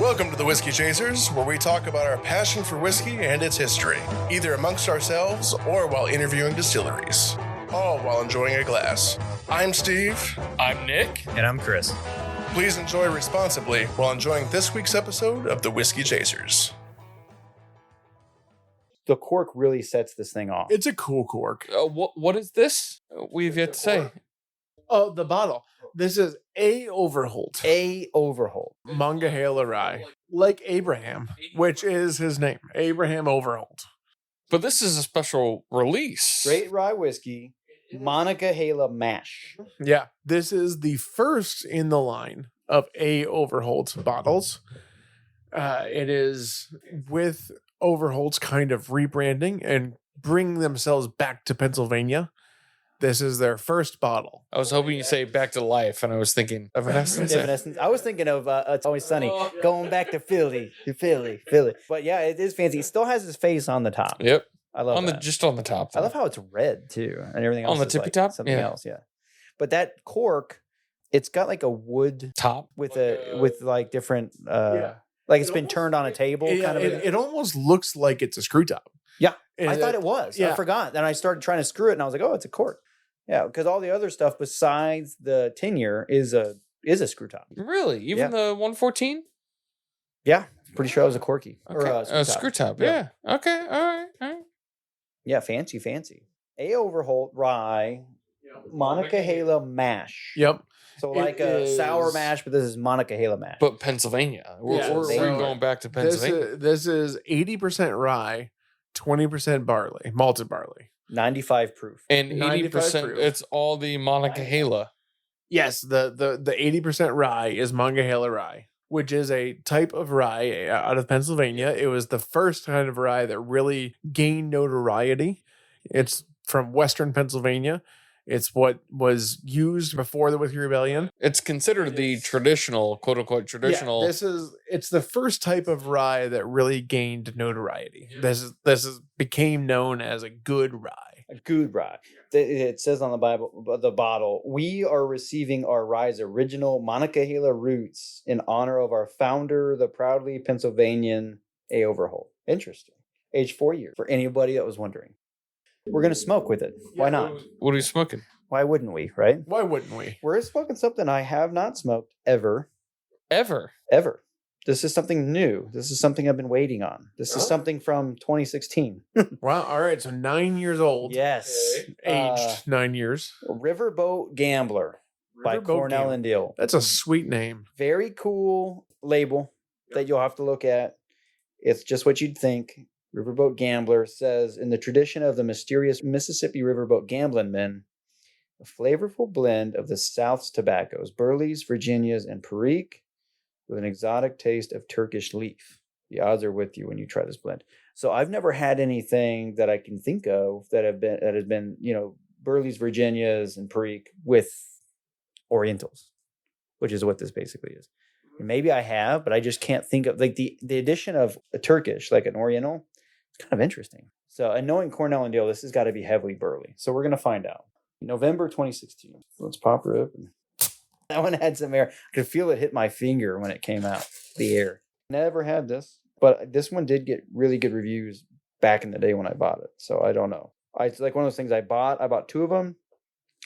Welcome to the Whiskey Chasers, where we talk about our passion for whiskey and its history, either amongst ourselves or while interviewing distilleries, all while enjoying a glass. I'm Steve. I'm Nick. And I'm Chris. Please enjoy responsibly while enjoying this week's episode of the Whiskey Chasers. The cork really sets this thing off. It's a cool cork. What is this? We've yet to say. Oh, the bottle. This is a Overholt. A Overholt. Monogahela rye. Like Abraham, which is his name. Abraham Overholt. But this is a special release. Straight rye whiskey, Monogahela mash. Yeah. This is the first in the line of A Overholt bottles. It is with Overholt's kind of rebranding and bringing themselves back to Pennsylvania. This is their first bottle. I was hoping you'd say back to life, and I was thinking Evanescence. Evanescence. I was thinking of It's Always Sunny, going back to Philly. But yeah, it is fancy. It still has his face on the top. Yep. I love on that. Just on the top. I love how it's red too, and everything else On the is tippy like top? something Yeah. else. Yeah, but that cork, it's got like a wood top with like different. Yeah. Like it's been turned on a table. Kind of. It almost looks like it's a screw top. Yeah, And I thought it was. yeah. I forgot. Then I started trying to screw it, and I was like, "Oh, it's a cork." Yeah, because all the other stuff besides the tenure is a screw top. Really? Even Yeah. the 114? Yeah, pretty sure I was a corky or Okay. a Screw top. Yeah. Yeah. Okay. All right. Yeah, fancy. A Overholt rye, Monogahela mash. Yep. So It like a sour is- mash, but this is Monogahela mash. But Pennsylvania. Yeah, We're so- going back to This Pennsylvania. this is 80% rye, 20% barley, malted barley. 95 proof. And 95 80%, proof. it's all the Monogahela. Yes, the 80% rye is Monongahela rye, which is a type of rye out of Pennsylvania. It was the first kind of rye that really gained notoriety. It's from Western Pennsylvania. It's what was used before the Whiskey Rebellion. It's considered the traditional, quote unquote, traditional. Yeah, it's the first type of rye that really gained notoriety. This became known as a good rye. A good rye. It says on the bottle, we are receiving our rye's original Monongahela roots in honor of our founder, the proudly Pennsylvanian A. Overholt. Interesting. Age 4 years, for anybody that was wondering. We're going to smoke with it. Why not? What are you smoking? Why wouldn't we, right? Why wouldn't we? We're smoking something I have not smoked ever. Ever. This is something new. This is something I've been waiting on. This is something from 2016. Wow. All right. So 9 years old. Yes. Aged 9 years. Riverboat Gambler by Riverboat Cornell Gambler. and Diehl. That's a sweet name. Very cool label that you'll have to look at. It's just what you'd think. Riverboat Gambler says, in the tradition of the mysterious Mississippi riverboat gambling men, a flavorful blend of the South's tobaccos, Burleys, Virginias, and Perique, with an exotic taste of Turkish leaf. The odds are with you when you try this blend. So I've never had anything that I can think of that has been, Burleys, Virginias, and Perique with Orientals, which is what this basically is. Maybe I have, but I just can't think of like the addition of a Turkish, like an Oriental. It's kind of interesting. So, and knowing Cornell and Diehl, this has got to be heavily burley. So we're going to find out. November 2016. Let's pop her open. That one had some air. I could feel it hit my finger when it came out, the air. Never had this, but this one did get really good reviews back in the day when I bought it. So I don't know. It's like one of those things I bought 2 of them,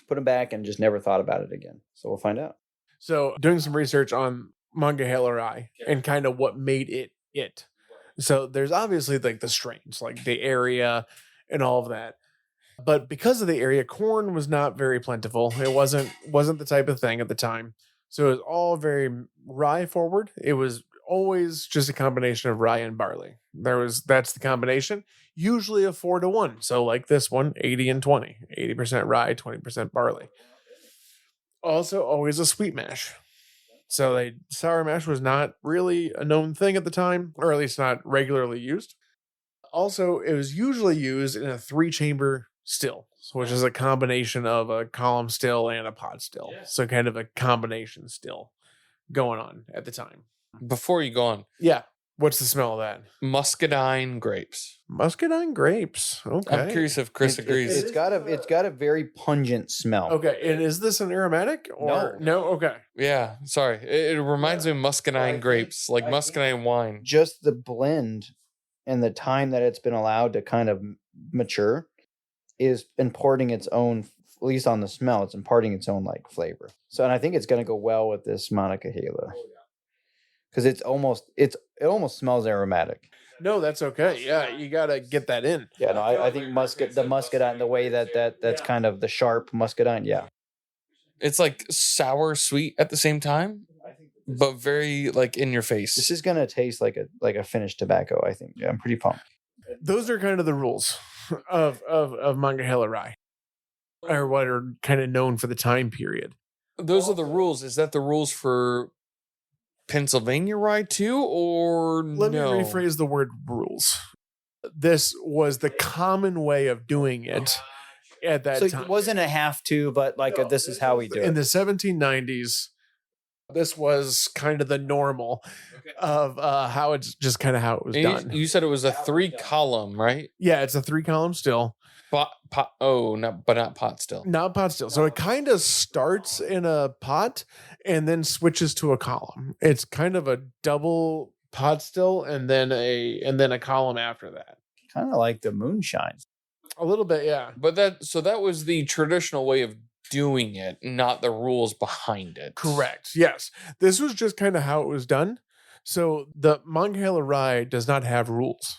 put them back, and just never thought about it again. So we'll find out. So doing some research on Monongahela rye and kind of what made it. So there's obviously like the strains, like the area and all of that. But because of the area, corn was not very plentiful. It wasn't the type of thing at the time. So it was all very rye forward. It was always just a combination of rye and barley. That's the combination, usually a 4-to-1. So like this one, 80 and 20, 80% rye, 20% barley. Also always a sweet mash. So sour mash was not really a known thing at the time, or at least not regularly used. Also, it was usually used in a 3-chamber still, which is a combination of a column still and a pot still. So kind of a combination still going on at the time. Before you go on, Yeah. What's the smell of that? Muscadine grapes. Muscadine grapes. Okay. I'm curious if Chris agrees. It's got a very pungent smell. Okay, and is this an aromatic or no? Okay. Yeah, sorry. It reminds me of muscadine grapes, like muscadine wine. Just the blend and the time that it's been allowed to kind of mature is imparting its own, at least on the smell, it's imparting its own like flavor. So, and I think it's going to go well with this Monogahela because it almost smells aromatic. No, that's okay. Yeah, you gotta get that in. Yeah, no, I think the muscadine, the way that's kind of the sharp muscadine. Yeah, It's like sour, sweet at the same time, but very like in your face. this is going to taste like a finished tobacco. I think. Yeah, I'm pretty pumped. Those are kind of the rules of Monongahela rye, or what are kind of known for the time period. Those are the rules. Is that the rules for Pennsylvania rye too, or Let me rephrase the word rules. This was the common way of doing it at that So time. it wasn't a have to, but like this is how we do In it. the 1790s, this was kind of the normal of how it's just kind of how it was And done. you said it was a 3-column, right? Yeah, it's a 3-column still. Pot, not pot still. Not pot still. So it kind of starts in a pot and then switches to a column. It's kind of a double pot still and then a column after that. Kind of like the moonshine. A little bit, yeah. But that was the traditional way of doing it, not the rules behind it. Correct. Yes. This was just kind of how it was done. So the Monongahela rye does not have rules.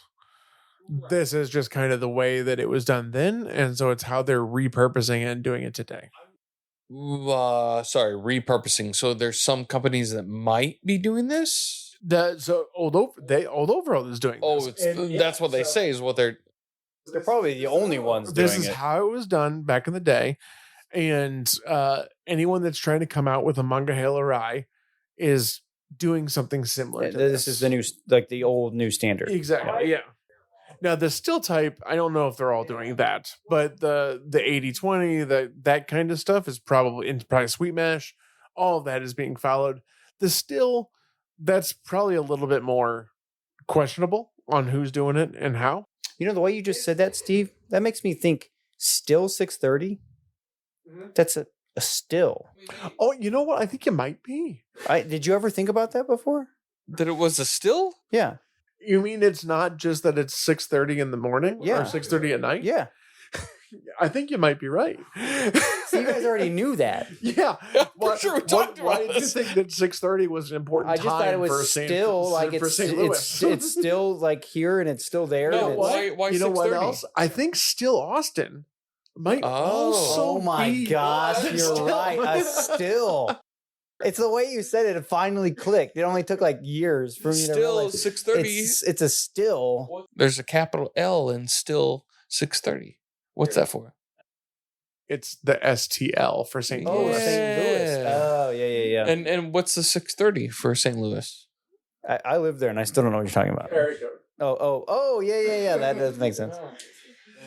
This is just kind of the way that it was done then, and so it's how they're repurposing it and doing it today. Sorry, repurposing. So there's some companies that might be doing this. Old Overholt is doing Oh, this. that's what they say is what they're. They're probably the only ones This doing is it. how it was done back in the day, and anyone that's trying to come out with a Monongahela rye is doing something similar. To This is the new, like the old new standard. Exactly. Yeah. Now the still type, I don't know if they're all doing that, but the 80-20, that kind of stuff is probably sweet mash. All of that is being followed. The still, that's probably a little bit more questionable on who's doing it and how. You know, the way you just said that, Steve, that makes me think still 630. That's a still. Oh, you know what? I think it might be. Did you ever think about that before? That it was a still? Yeah. You mean it's not just that it's 6:30 in the morning Yeah. or 6:30 at night? Yeah. I think you might be right. So you guys already knew that. Yeah. I'm sure we talked why about did you this. think that 6:30 was an important I just time thought it was for still like for St. Louis? it's still like here and it's still there. No, and it's, why You know what 6:30? else? I think still Austin might also Oh my be gosh, a you're still. right. A still. It's the way you said it. It finally clicked. It only took like years for me to Still realize 6:30. it's a still. There's a capital L in still 6:30. What's that for? It's the STL for St. Oh, Louis. St. Louis. Yeah. Oh, yeah. And what's the 6:30 for St. Louis? I live there and I still don't know what you're talking about. Oh, yeah. That does make sense.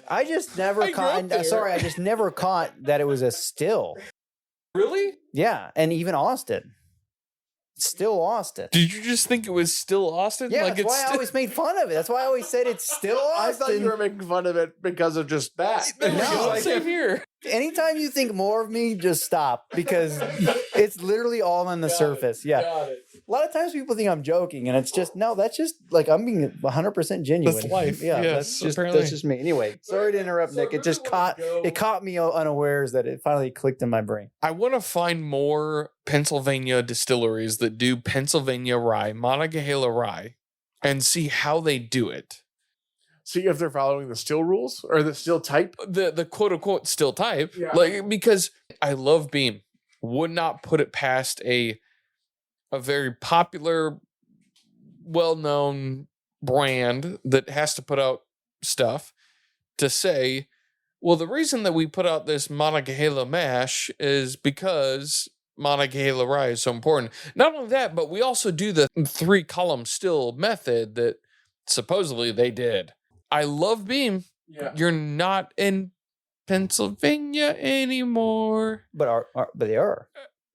I just never I grew up caught. there. Sorry, I just never caught that it was a still. Really? Yeah, and even Austin. Still Austin. Did you just think it was still Austin? Yeah, like that's why I still- always made fun of it. That's why I always said it's still I Austin. thought you were making fun of it because of just that. No. Same here. Anytime you think more of me, just stop because it's literally all on the surface. Yeah. A lot of times people think I'm joking, and it's just no. That's just like I'm being 100% genuine. That's life. Yeah, Yes, that's apparently. just me. Anyway, sorry to interrupt, Nick. It just caught me unawares that it finally clicked in my brain. I want to find more Pennsylvania distilleries that do Pennsylvania rye, Monongahela rye, and see how they do it. See if they're following the still rules or the still type. The quote unquote still type. Yeah. Like, because I love Beam. Would not put it past a very popular, well-known brand that has to put out stuff to say, well, the reason that we put out this Monogahela mash is because Monogahela rye is so important. Not only that, but we also do the 3-column still method that supposedly they did. I love Beam. Yeah. You're not in Pennsylvania anymore. But but they are.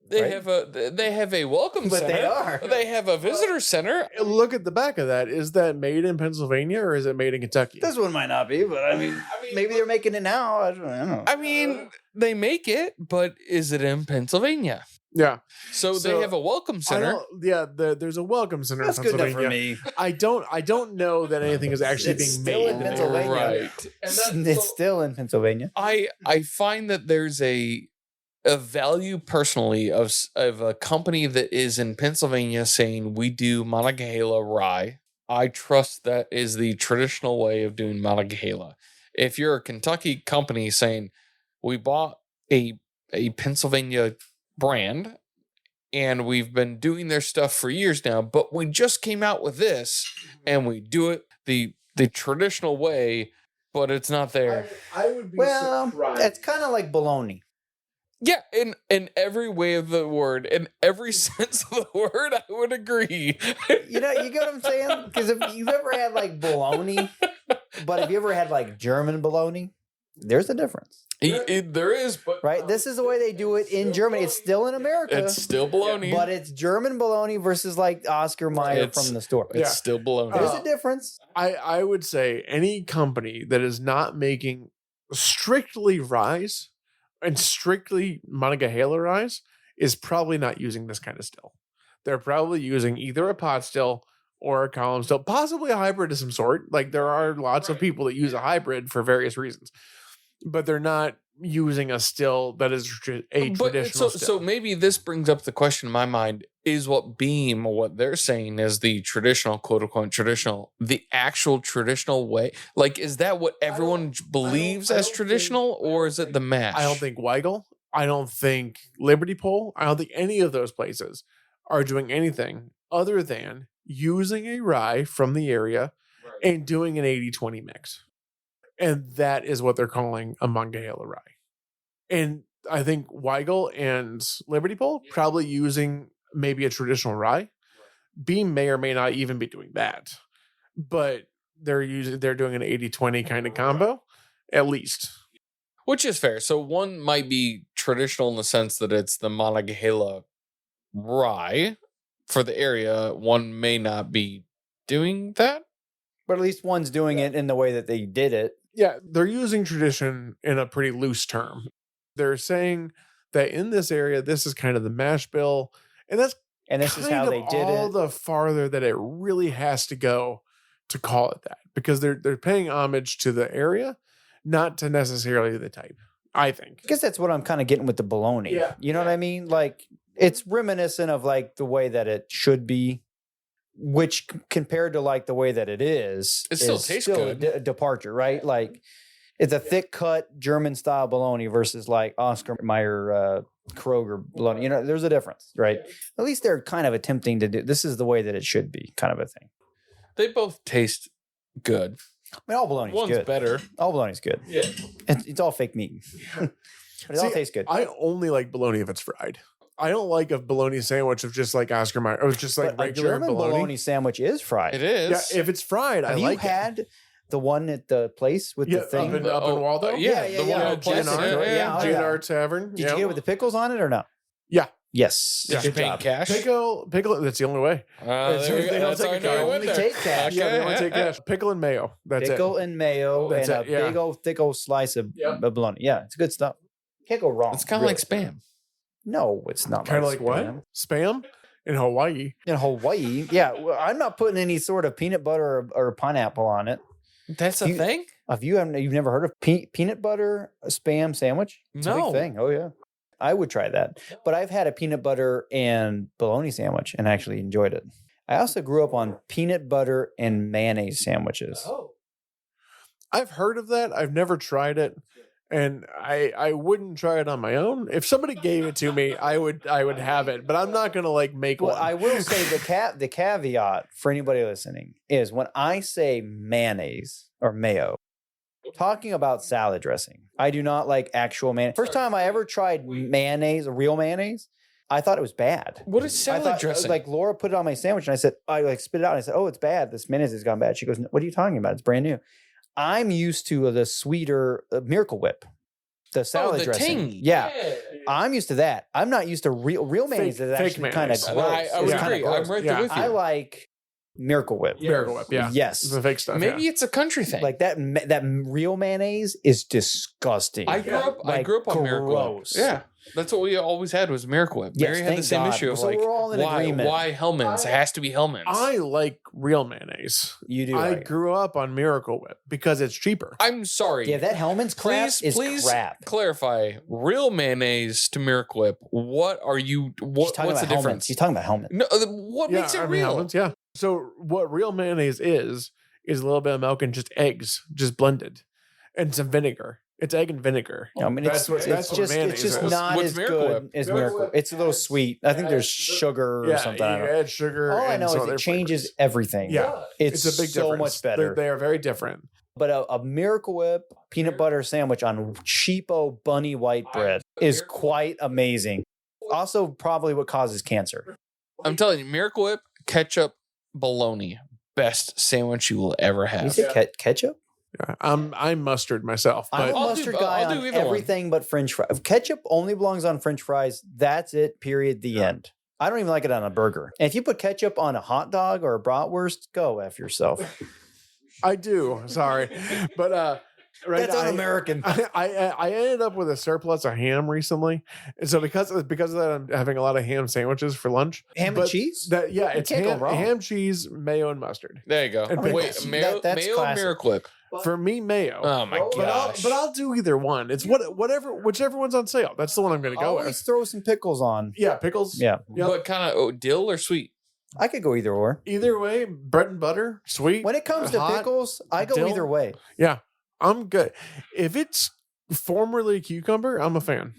They right? have a welcome But center. they are. They have a visitor center. Look at the back of that. Is that made in Pennsylvania or is it made in Kentucky? This one might not be, but I mean, maybe they're making it now. I don't know. I mean, they make it, but is it in Pennsylvania? Yeah. So they So, have a welcome center. There's a welcome center That's in good enough Pennsylvania. for me. I don't know that anything is actually It's being still made in there. Pennsylvania. Right. It's still in Pennsylvania. I find that there's a value personally of a company that is in Pennsylvania saying we do Monogahela rye. I trust that is the traditional way of doing Monogahela. If you're a Kentucky company saying we bought a Pennsylvania brand and we've been doing their stuff for years now, but we just came out with this and we do it the traditional way, but it's not there. I would be Well, surprised. it's kind of like bologna. Yeah, in every way of the word, in every sense of the word, I would agree. You get what I'm saying? Because if you've ever had like bologna, but have you ever had like German bologna? There's a difference, There is, but right? This is the way they do it in Germany. It's still in America. it's still baloney. But it's German bologna versus like Oscar Mayer It's- from the store. It's still baloney. There's a difference. I would say any company that is not making strictly ryes and strictly Monogahela ryes is probably not using this kind of still. They're probably using either a pot still or a column still, possibly a hybrid of some sort. Like there are lots of people that use a hybrid for various reasons, but they're not using a still that is a traditional still. So maybe this brings up the question in my mind: is what Beam, what they're saying is the traditional, quote unquote, traditional, the actual traditional way? Like, is that what everyone believes as traditional, or is it the mash? I don't think Weigel. I don't think Liberty Pole. I don't think any of those places are doing anything other than using a rye from the area and doing an 80-20 mix. And that is what they're calling a Monongahela rye. And I think Weigel and Liberty Pole probably using maybe a traditional rye. Beam may or may not even be doing that. But they're doing an 80-20 kind of combo, at least. Which is fair. So one might be traditional in the sense that it's the Monongahela rye for the area. One may not be doing that. But at least one's doing it in the way that they did it. Yeah, they're using tradition in a pretty loose term. They're saying that in this area, this is kind of the mash bill. And that's And this is how they did all it. the farther that it really has to go to call it that. Because they're paying homage to the area, not to necessarily the type, I think. I guess that's what I'm kind of getting with the bologna. Yeah. You know what I mean? Like, it's reminiscent of like the way that it should be, which compared to like the way that it is, It still is tastes still good. a departure, right? Like, it's a thick cut German style bologna versus like Oscar Mayer Kroger bologna. You know, there's a difference, right? At least they're kind of attempting to do this is the way that it should be, kind of a thing. They both taste good. I mean, all bologna's One's good. better. All bologna's good. Yeah. It's all fake meat, but it all See, tastes good. I only like bologna if it's fried. I don't like a bologna sandwich of just like Oscar Mayer or just like But a regular German bologna sandwich is fried. It is. Yeah, if it's fried, I Have like you had the one at the place with the thing? up in Waldo. Yeah, Yeah, the yeah, one yeah. with plastic. GNR, yeah. Oh, yeah. GNR Tavern. Did you get it with the pickles on it or no? Yeah. Yes. Did you Good pay job. cash? Pickle. That's the only way. There you go. They don't That's take how I a know I card. went Only there. take cash. Yeah, they only Okay. take cash. Pickle and mayo. That's Pickle it. and mayo That's and it, a yeah. big old thick old slice of Yep. of bologna. Yeah, it's good stuff. Can't go wrong. It's kind of like spam. No, it's not. Kind of like spam. what? Spam in Hawaii. In Hawaii, yeah. Well, I'm not putting any sort of peanut butter or pineapple on it. That's a You- thing? Have you? You've never heard of peanut butter spam sandwich? It's a No. big thing. Oh yeah, I would try that. But I've had a peanut butter and bologna sandwich and actually enjoyed it. I also grew up on peanut butter and mayonnaise sandwiches. I've heard of that. I've never tried it. And I wouldn't try it on my own. If somebody gave it to me, I would have it. But I'm not gonna like make Well, one. I will say the caveat for anybody listening is when I say mayonnaise or mayo, talking about salad dressing. I do not like actual mayonnaise. First time I ever tried mayonnaise, real mayonnaise, I thought it was bad. What is I salad thought, dressing? like Laura put it on my sandwich, and I said, I like spit it out. And I said, "Oh, it's bad. This mayonnaise has gone bad." She goes, "What are you talking about? It's brand new." I'm used to the sweeter Miracle Whip, the salad the dressing. tangy. Yeah. I'm used to that. I'm not used to real mayonnaise. Is fake actually kind of mayonnaise. gross. I would It's kinda agree. gross. I'm right there with you. I like Miracle Whip. Miracle Whip, yeah. Yes. The fake stuff. Maybe yeah. it's a country thing. Like that real mayonnaise is disgusting. I grew up on Miracle Whip. gross. Yeah. That's what we always had was Miracle Whip. Yes, Mary had thank the same God. issue of So like, we're all in agreement. why Hellman's? It has to be Hellman's. I like real mayonnaise. You do. I right. grew up on Miracle Whip because it's cheaper. I'm sorry. Yeah, that Hellman's crap Please is crap. clarify. Real mayonnaise to Miracle Whip. What are you? He's talking What's the about difference? He's talking about Hellman's. No, what makes it real? Hellmann's, yeah. So what real mayonnaise is a little bit of milk and just eggs, just blended, and some vinegar. It's egg and vinegar. I mean, That's what it's just mayonnaise is. not What's as Miracle good Whip? as Miracle. It's a little sweet. I think there's sugar or Yeah, something. I you don't know. add sugar. All I and know some is other it changes flavors. everything. Yeah, it's a big so difference. much better. They are very different. But a Miracle Whip peanut butter sandwich on cheapo bunny white bread is quite amazing. Also, probably what causes cancer. I'm telling you, Miracle Whip, ketchup, bologna, best sandwich you will ever You have. say ketchup? Yeah, I'm mustard myself, I'm a but I'll mustard do- guy I'll do on either one. everything but French fries. If ketchup only belongs on French fries, that's it. Period. The end. I don't even like it on a burger. And if you put ketchup on a hot dog or a bratwurst, go F yourself. I do. Sorry, but right, That's un-American. I ended up with a surplus of ham recently, and so because of that, I'm having a lot of ham sandwiches for lunch. Ham and But cheese? That yeah, You it's can't go ham, wrong. ham, cheese, mayo, and mustard. There you go. And Wait, pickles. mayo, That's mayo or classic. Miracle Whip? For me, mayo. Oh my gosh. But I'll do either one. It's whichever one's on sale. That's the one I'm going to go Always with. throw some pickles on. Yeah, pickles. Yeah. Yep. What kind of dill or sweet? I could go either or. Either way, bread and butter, sweet. When it comes to hot, pickles, I go dill. either way. Yeah, I'm good. If it's formerly cucumber, I'm a fan.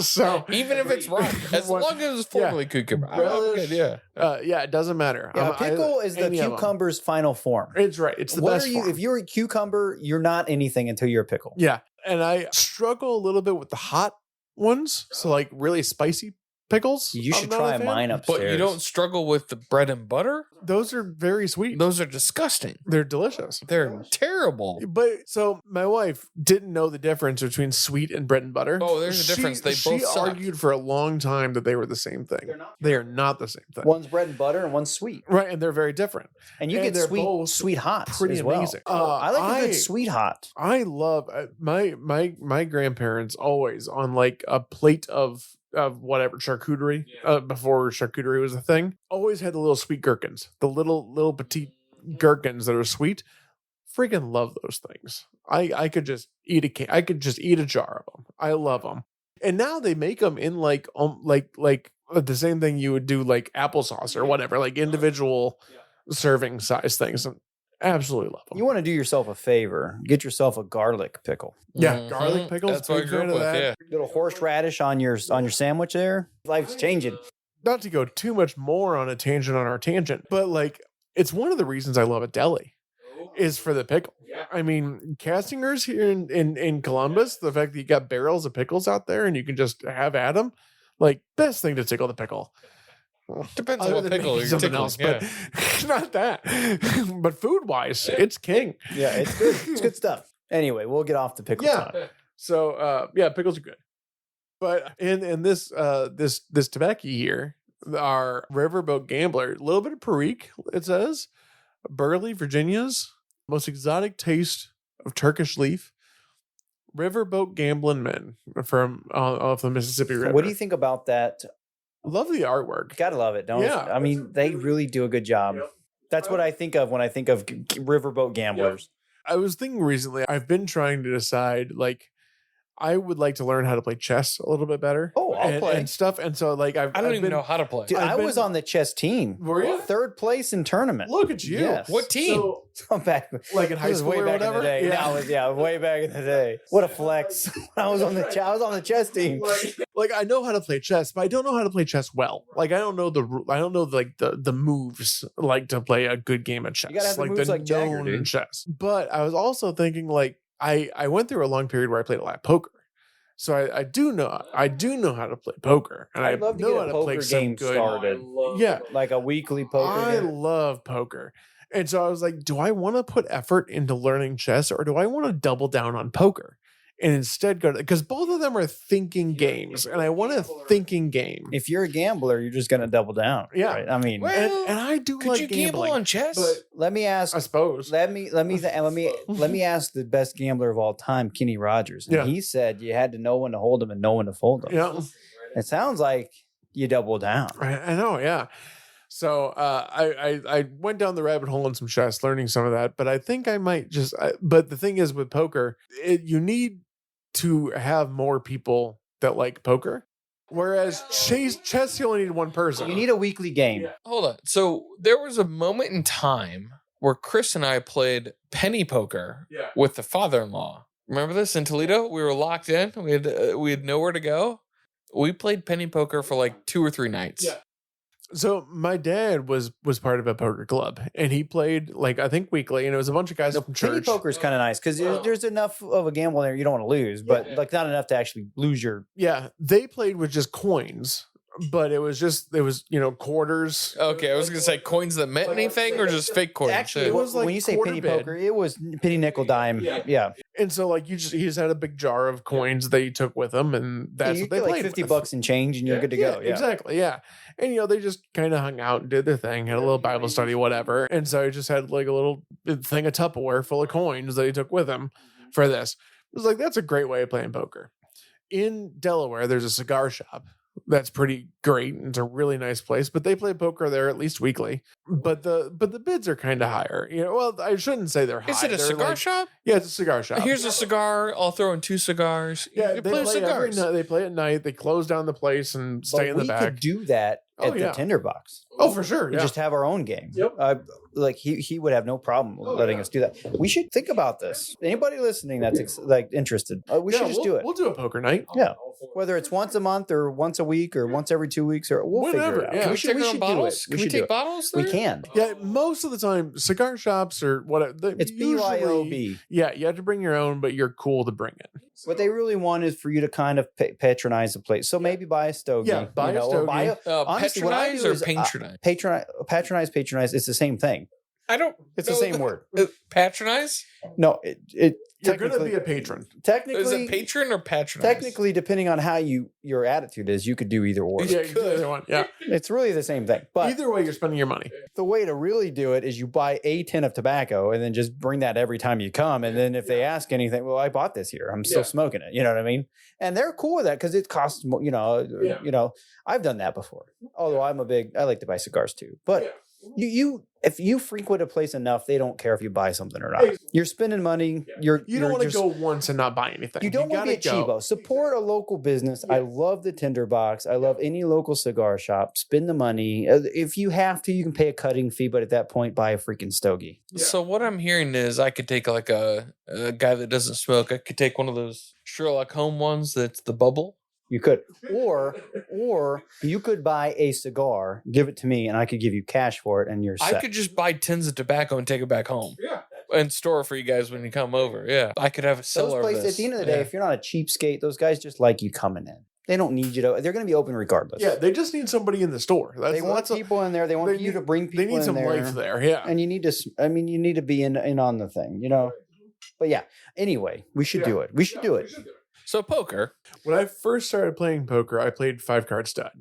So Even if it's rotten, as What- long as it's formerly cucumber. I'm Relish. good, yeah. yeah, it doesn't matter. Yeah, pickle is the any of 'em. cucumber's final form. It's right. It's the What best are you? form. If you're a cucumber, you're not anything until you're a pickle. Yeah, and I struggle a little bit with the hot ones. So like really spicy pickles. You I'm should not a try fan. mine upstairs. But you don't struggle with the bread and butter? Those are very sweet. Those are disgusting. They're delicious. They're terrible. But so my wife didn't know the difference between sweet and bread and butter. Oh, there's a difference. They both She suck. argued for a long time that they were the same thing. They are not the same thing. One's bread and butter and one's sweet, Right, and they're very different. and you And get they're sweet both sweet hots pretty as well. amazing. I like a I- good sweet hot. I love my grandparents always on like a plate of whatever charcuterie before charcuterie was a thing. Always had the little sweet gherkins, the little petite gherkins that are sweet. Freaking love those things. I could just eat I could just eat a jar of them. I love them. And now they make them in like the same thing you would do like applesauce or whatever, like individual serving size things. And absolutely love them. You want to do yourself a favor? Get yourself a garlic pickle. Yeah, Mhm. garlic pickles. That's what I big grew fan up of with, that. yeah. Little horseradish on your sandwich there. Life's changing. Not to go too much more on a tangent on our tangent, but like it's one of the reasons I love a deli is for the pickle. I mean, Castinger's here in Columbus, the fact that you got barrels of pickles out there and you can just have at them, like best thing to tickle the pickle. Depends on Other what than pickle maybe you're something tickling. else, Yeah. but not that. But food wise, it's king. Yeah, it's good. It's good stuff. Anyway, we'll get off the pickle talk. Yeah. So yeah, pickles are good. But in this this tobacco here, our riverboat gambler, a little bit of Perique, it says, Burley, Virginia's most exotic taste of Turkish leaf, riverboat gambling men from off the Mississippi River. What do you think about that? Love the artwork. Gotta love it, don't you? Yeah. I mean, they really do a good job. That's what I think of when I think of riverboat gamblers. I was thinking recently, I've been trying to decide, like, I would like to learn how to play chess a little bit better. Oh, I'll play. And stuff. And so, like, I don't even know how to play. Dude, I've I was been- on the chess team. Were you? Third place in tournament. Look at you. Yes. What team? So, So back, like in high this is school way or back whatever? in the day. Yeah. Way back in the day. What a flex! I was on the chess team. Like I know how to play chess, but I don't know how to play chess well. Like I don't know like the moves like to play a good game of chess. You gotta have the like moves like Jagger, known dude. chess. But I was also thinking like I went through a long period where I played a lot of poker. So I do know how to play poker, and I I'd love to know get how a to poker play some game good. started. Yeah, Like a weekly poker I game. love poker. And so I was like, do I want to put effort into learning chess or do I want to double down on poker? and instead go to, because both of them are thinking games, and I want a thinking game. If you're a gambler, you're just going to double down. Yeah. Right? I mean, Well, and I do could like you gamble gambling, on chess? but let me ask. I suppose. Let me ask the best gambler of all time, Kenny Rogers. And Yeah. he said you had to know when to hold them and know when to fold them. Yeah. It sounds like you double down. I know, yeah. So I went down the rabbit hole in some chess, learning some of that, but I think I might just. But the thing is, with poker, you need to have more people that like poker, whereas chess you only need one person. You need a weekly game. Hold on. So there was a moment in time where Chris and I played penny poker with the father-in-law. Remember this in Toledo? We were locked in. We had nowhere to go. We played penny poker for like 2 or 3 nights. Yeah. So my dad was part of a poker club, and he played like I think weekly, and it was a bunch of guys from Penny church. poker is kind of nice because there's enough of a gamble there you don't want to lose, but like not enough to actually lose your. Yeah, they played with just coins, but it was quarters. Okay, I was gonna say coins that meant anything or just fake coins. Actually, it was like when you say quarter penny bid. poker, it was penny, nickel, dime. Yeah. And so like he just had a big jar of coins that he took with him, and that's you what they get like played 50 with. bucks in change and you're good to go. Yeah. Exactly. Yeah. And they just kind of hung out and did their thing, had a little Bible study, whatever. And so he just had like a little thing of Tupperware full of coins that he took with him for this. It was like, that's a great way of playing poker. In Delaware, there's a cigar shop that's pretty great. It's a really nice place, but they play poker there at least weekly. But the bids are kind of higher. Well, I shouldn't say they're high. Is it a They're cigar like- shop? Yeah, it's a cigar shop. Here's a cigar. I'll throw in 2 cigars. Yeah, You they play play every cigars. night. They play at night. They close down the place and stay in the we back. could do that Oh, at the yeah. tinderbox. Oh, for sure. We Yeah. just have our own game. Yep. Like he would have no problem letting us do that. We should think about this. Anybody listening that's interested, we should just do it. We'll do a poker night. Yeah. Whether it's once a month or once a week or once every 2 weeks or we'll Whatever, figure it out. yeah. Can we should take our own do it. bottles? Can we should do take it. bottles We there? can. Yeah, most of the time, cigar shops or whatever. It's BYOB. Yeah, you have to bring your own, but you're cool to bring it. What they really want is for you to kind of patronize the place. So maybe buy a stogie. Yeah, buy a or buy stogie. honestly, what I Patronize do or is, patronize? patronize. It's the same thing. I don't. It's the know same that- word. Patronize? No, it You're going to technically be a patron. technically Is it patron or patronize? technically depending on how your attitude is, you could do either or. Yeah, you do either one. Yeah. It's really the same thing. But Either way, you're spending your money. the way to really do it is you buy a tin of tobacco and then just bring that every time you come. And then if they ask anything, well, I bought this here. I'm still smoking it. You know what I mean? And they're cool with that because it costs more. I've done that before. Although I like to buy cigars too. But you if you frequent a place enough, they don't care if you buy something or not. You're spending money. You don't want to go once and not buy anything. You don't want to be a cheapo. Support a local business. I love the tinderbox. I love any local cigar shop. Spend the money. If you have to, you can pay a cutting fee, but at that point, buy a freaking stogie. So what I'm hearing is I could take like a guy that doesn't smoke. I could take one of those Sherlock Holmes ones that's the bubble. You could, or you could buy a cigar, give it to me, and I could give you cash for it, and you're set. I could just buy tins of tobacco and take it back home. Yeah. And store it for you guys when you come over. Yeah. I could have a Those cellar of places, this. at the end of the day, if you're not a cheapskate, those guys just like you coming in. They don't need you to. They're going to be open regardless. Yeah, they just need somebody in the store. They want people in there. They want you to bring people in there. They need some life there. Yeah. And you need to. You need to be in on the thing. But yeah. Anyway, we should do it. We should do it. So poker. When I first started playing poker, I played 5-card stud.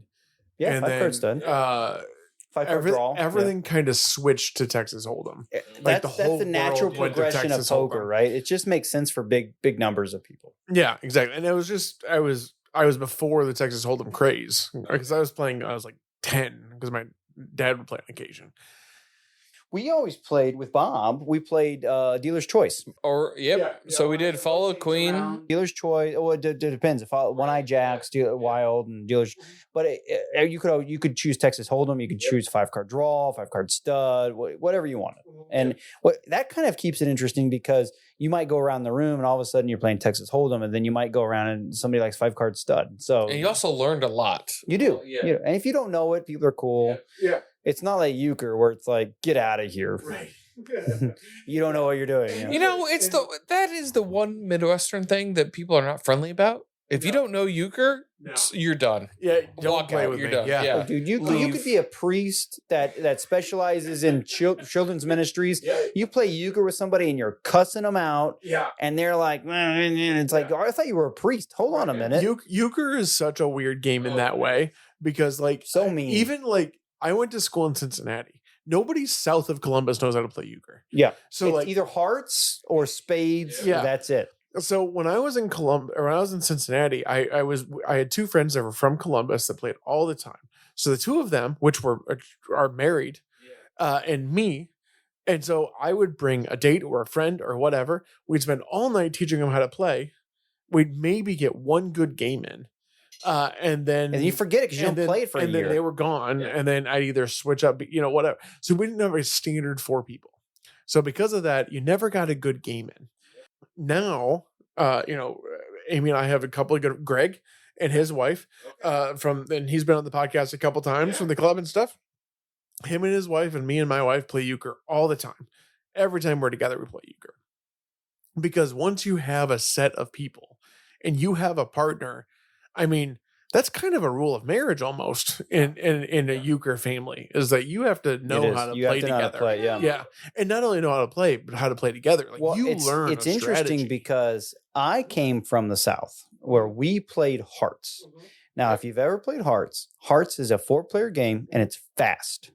Yeah, And 5-card stud. 5-card draw. Everything kind of switched to Texas Hold'em. That's the natural world went to progression of Texas poker, Hold'em. right? It just makes sense for big numbers of people. Yeah, exactly. And it was just I was before the Texas Hold'em craze because I was like 10 because my dad would play on occasion. We always played with Bob. We played Dealer's Choice. Or so we did follow queen. Dealer's Choice. Oh, it depends. If one-eye jacks, wild, and dealers. But you could choose Texas Hold'em. You could choose 5-card draw, 5-card stud, whatever you wanted. And that kind of keeps it interesting because you might go around the room and all of a sudden you're playing Texas Hold'em, and then you might go around and somebody likes 5-card stud. So And you also learned a lot. you do. Yeah. And if you don't know it, people are cool. Yeah. It's not like euchre where it's like, get out of here. Right. You don't know what you're doing. That is the one Midwestern thing that people are not friendly about If you don't know euchre, you're done. Yeah, don't Walk play out, with you're me. done. Yeah. Yeah. Dude, you Leave. could be a priest that specializes in children's ministries. You play euchre with somebody and you're cussing them out, and they're like, it's like, oh, I thought you were a priest. Hold on a minute. Euchre is such a weird game in that way because, like, So mean. Even like I went to school in Cincinnati. Nobody south of Columbus knows how to play euchre. Yeah. So it's like either hearts or spades. Yeah. That's it. So when I was in Columbus, or when I was in Cincinnati, I had two friends that were from Columbus that played all the time. So the two of them, which are married, and me, and so I would bring a date or a friend or whatever. We'd spend all night teaching them how to play. We'd maybe get one good game in, and then And you forget it because you don't play it for a and year. then they were gone, and then I'd either switch up, whatever. So we didn't have a standard 4 people. So because of that, you never got a good game in. Now, Amy and I have a couple of good, Greg and his wife, and he's been on the podcast a couple times from the club and stuff. Him and his wife and me and my wife play euchre all the time. Every time we're together, we play euchre. Because once you have a set of people and you have a partner, I mean, that's kind of a rule of marriage almost in a euchre family, is that you have to know how to You play have to know how to together. play, yeah. Yeah. And not only know how to play, but how to play together. Like, Well, you it's learn a interesting strategy. because I came from the South where we played hearts. Now, if you've ever played hearts is a 4-player game and it's fast.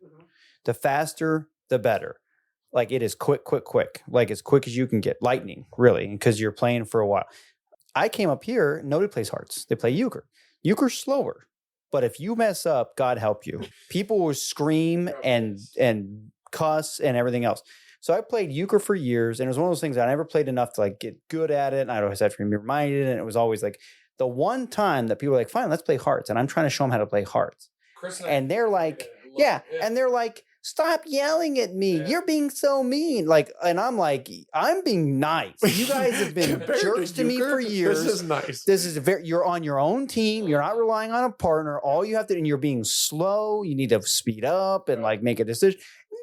The faster, the better. Like, it is quick. Like, as quick as you can get. Lightning, really, because you're playing for a while. I came up here, nobody plays hearts. They play euchre. Euchre's slower. But if you mess up, God help you. People will scream and cuss and everything else. So I played euchre for years, and it was one of those things I never played enough to like get good at it. And I always had to be reminded, and it was always like the one time that people were like, "Fine, let's play hearts," and I'm trying to show them how to play hearts, and they're like, and they're like, "Stop yelling at me! You're being so mean!" Like, and I'm like, I'm being nice. You guys have been Compared jerks to me euchre, for years. This is nice. This is you're on your own team. You're not relying on a partner. All you have to, and you're being slow. You need to speed up and like make a decision.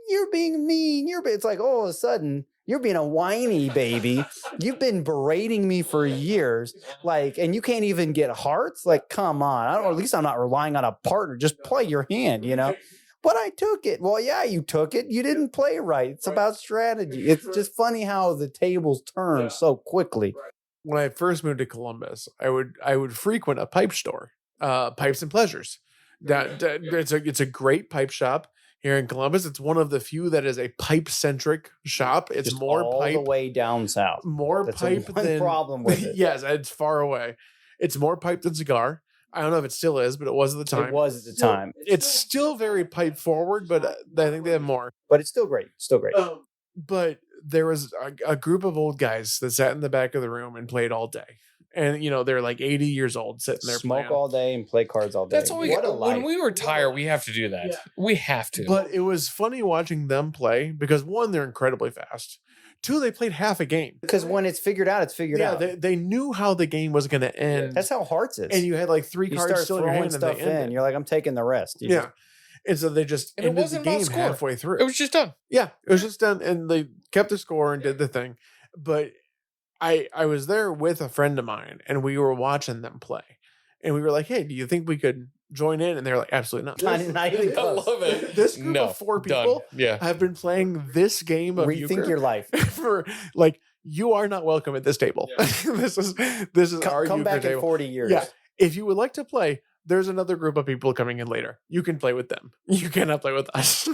You're being mean. It's like all of a sudden you're being a whiny baby. You've been berating me for years. Like, and you can't even get hearts. Like, come on. At least I'm not relying on a partner. Just play your hand, But I took it. Well, yeah, you took it. You didn't play right. It's about strategy. It's just funny how the tables turn so quickly. When I first moved to Columbus, I would frequent a pipe store, Pipes and Pleasures. It's a great pipe shop here in Columbus. It's one of the few that is a pipe centric shop. It's Just more all pipe, the way down south. more That's pipe the one than problem with it. Yes, it's far away. It's more pipe than cigar. I don't know if it still is, but it was at the time. It was at the time. It's still very pipe forward, but I think they have more. But it's still great. But there was a group of old guys that sat in the back of the room and played all day. And, they're like 80 years old sitting there Smoke playing. all day and play cards all day. That's what we What a when life. we retire, we have to do that. Yeah. We have to. But it was funny watching them play because, one, they're incredibly fast. 2, they played half a game. Because when it's figured out, it's figured out. They knew how the game was going to end. That's how hearts is. And you had like 3 you cards start still in your throwing hand and stuff they in. ended. You're like, I'm taking the rest. You just- And so they just And it ended the wasn't about game score. halfway through. it was just done. Yeah, it was just done, and they kept the score and did the thing. But I was there with a friend of mine, and we were watching them play, and we were like, "Hey, do you think we could join in?" And they're like, "Absolutely not." Not even I close. love it. This group No, of 4 done. people Yeah. have been playing this game of Rethink euchre your life. for like, you are not welcome at this table. this is our Come euchre back in table. 40 years. Yeah, if you would like to play, there's another group of people coming in later. You can play with them. You cannot play with us.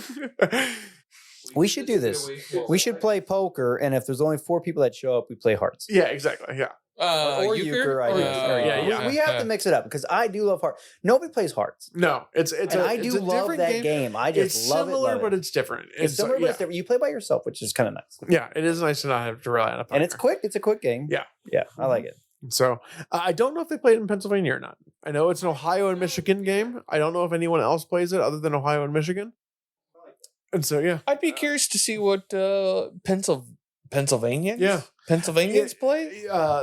We should do this. We should play poker, and if there's only 4 people that show up, we play hearts. Yeah, exactly. Yeah. Or euchre, I guess. Or- yeah. We have to mix it up because I do love hearts. Nobody plays hearts. No, it's And a, I it's do a love different that game. I just It's love similar, it. but it's different. It's similar, but it's different. You play by yourself, which is kind of nice. Yeah, it is nice to not have to rely on a partner. And it's quick. It's a quick game. Yeah. Yeah, I like it. So I don't know if they played it in Pennsylvania or not. I know it's an Ohio and Michigan game. I don't know if anyone else plays it other than Ohio and Michigan. And so, yeah. I'd be curious to see what Pennsylvanians? Yeah. Pennsylvanians play?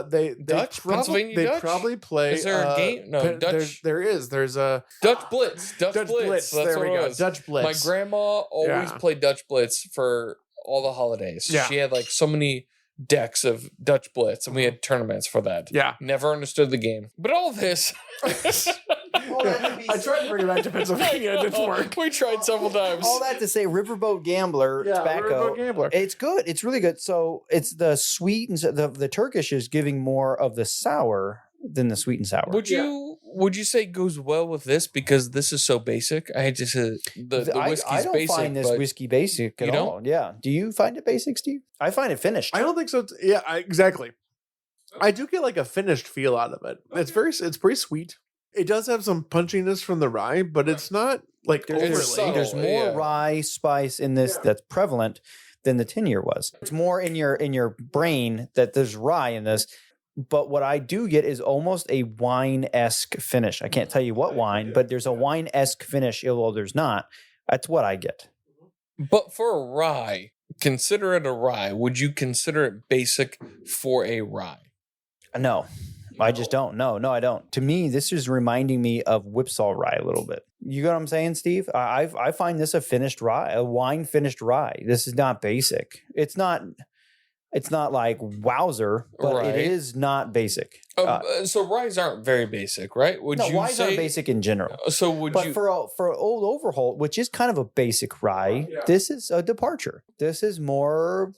They Dutch? Pennsylvania They Dutch? probably play. Is there a game? No, Dutch. There is. There's a Dutch Blitz. Dutch Blitz. That's there we what it go. was. Dutch Blitz. My grandma always Yeah. played Dutch Blitz for all the holidays. Yeah. She had like so many decks of Dutch Blitz, and we had tournaments for that. Yeah. Never understood the game. But all this... I tried to bring it back to Pennsylvania. It didn't work. We tried several times. All that to say, Riverboat Gambler tobacco. Riverboat Gambler. It's good. It's really good. So it's the sweet and the Turkish is giving more of the sour than the sweet and sour. Would you say it goes well with this because this is so basic? I just the whiskey's I don't basic. find this whiskey basic at all. Yeah. Do you find it basic, Steve? I find it finished. I don't think so. Exactly. I do get like a finished feel out of it. It's pretty sweet. It does have some punchiness from the rye, but it's not like overly. There's more rye spice in this that's prevalent than the 10-year was. It's more in your brain that there's rye in this. But what I do get is almost a wine-esque finish. I can't tell you what wine, but there's a wine-esque finish, although there's not. That's what I get. But for a rye, consider it a rye. Would you consider it basic for a rye? No, I just don't. No, I don't. To me, this is reminding me of Whipsaw rye a little bit. You know what I'm saying, Steve? I find this a finished rye, a wine-finished rye. This is not basic. It's not like wowzer, but it is not basic. So ryes aren't very basic, right? Ryes aren't basic in general. But for Old Overholt, which is kind of a basic rye, this is a departure. This is more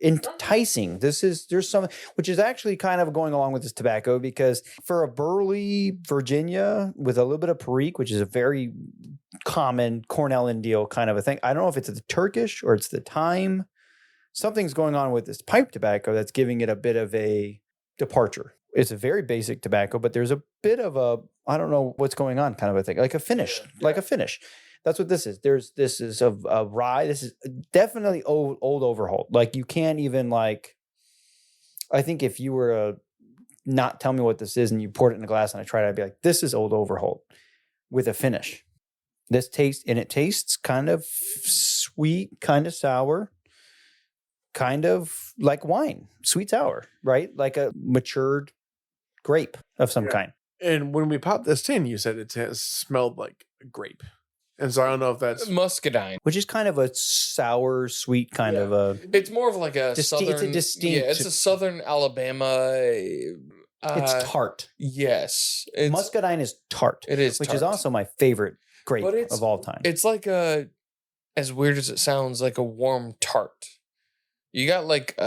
enticing. There's some, which is actually kind of going along with this tobacco, because for a Burley Virginia with a little bit of Perique, which is a very common Cornell and Diehl kind of a thing. I don't know if it's the Turkish or it's the time. Something's going on with this pipe tobacco that's giving it a bit of a departure. It's a very basic tobacco, but there's a bit of a, I don't know what's going on kind of a thing, like a finish. That's what this is. This is a rye. This is definitely old Overholt. Like you can't even like, I think if you were to not tell me what this is and you poured it in a glass and I tried it, I'd be like, this is old Overholt with a finish. It tastes kind of sweet, kind of sour, kind of like wine, sweet sour, right? Like a matured grape of some kind. And when we popped this tin, you said it smelled like a grape. And so I don't know if that's muscadine, which is kind of a sour, sweet kind of a. It's more of like a southern. It's a distinct. Yeah, it's a southern Alabama. It's tart. Yes, muscadine is tart. It is, which is also my favorite grape of all time. It's like as weird as it sounds, like a warm tart. You got like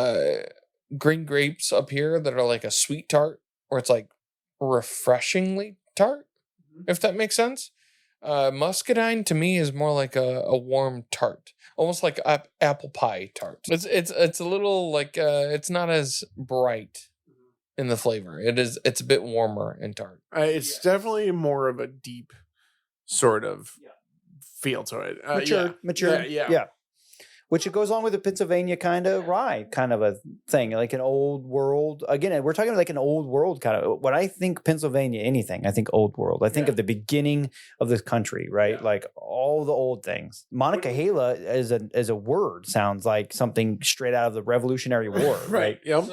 green grapes up here that are like a sweet tart, or it's like refreshingly tart, if that makes sense. Muscadine to me is more like a warm tart, almost like apple pie tart. It's a little like it's not as bright in the flavor. It's a bit warmer and tart. It's definitely more of a deep sort of feel to it. Mature. Yeah. Which it goes on with the Pennsylvania kind of rye kind of a thing, like an old world. Again, we're talking like an old world kind of. When I think Pennsylvania, anything, I think old world. I think of the beginning of this country, right? Yeah. Like all the old things. Monogahela as a word sounds like something straight out of the Revolutionary War, right? Yep.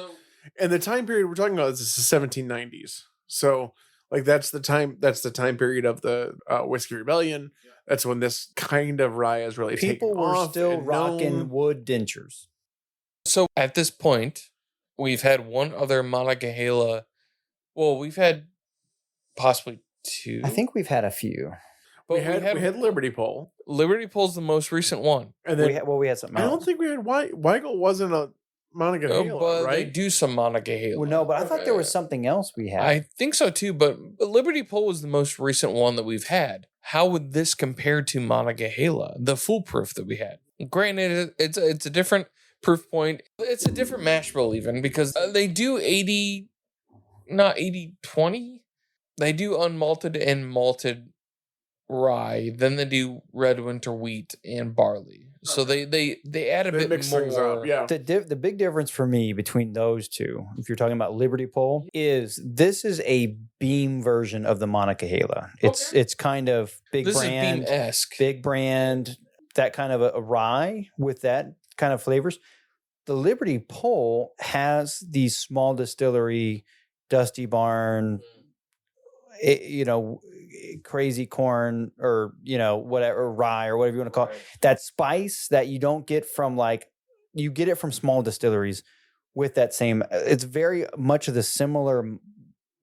And the time period we're talking about is the 1790s. So like that's the time period of the Whiskey Rebellion. Yeah. That's when this kind of rye is really taken off. People were still rocking wood dentures. So at this point, we've had one other Monogahela. Well, we've had possibly two. I think we've had a few. But we had Liberty Pole. Liberty Pole's the most recent one. And then we had something else. I don't think we had Weigel wasn't a Monogahela, but right? They do some Monogahela. Well, no, but I thought there was something else we had. I think so too, but Liberty Pole was the most recent one that we've had. How would this compare to Monogahela, the foolproof that we had? Granted, it's a different proof point. It's a different mash bill even because they do 80, not 80-20. They do unmalted and malted rye. Then they do red winter wheat and barley. So they add a bit mix more. Things up, yeah. The big difference for me between those two, if you're talking about Liberty Pole, is this is a Beam version of the Monogahela. It's kind of big this brand, is Beam-esque. Big brand, that kind of a rye with that kind of flavors. The Liberty Pole has these small distillery, Dusty Barn, crazy corn or whatever, rye or whatever you want to call it. That spice that you don't get from you get it from small distilleries with that same, it's very much of the similar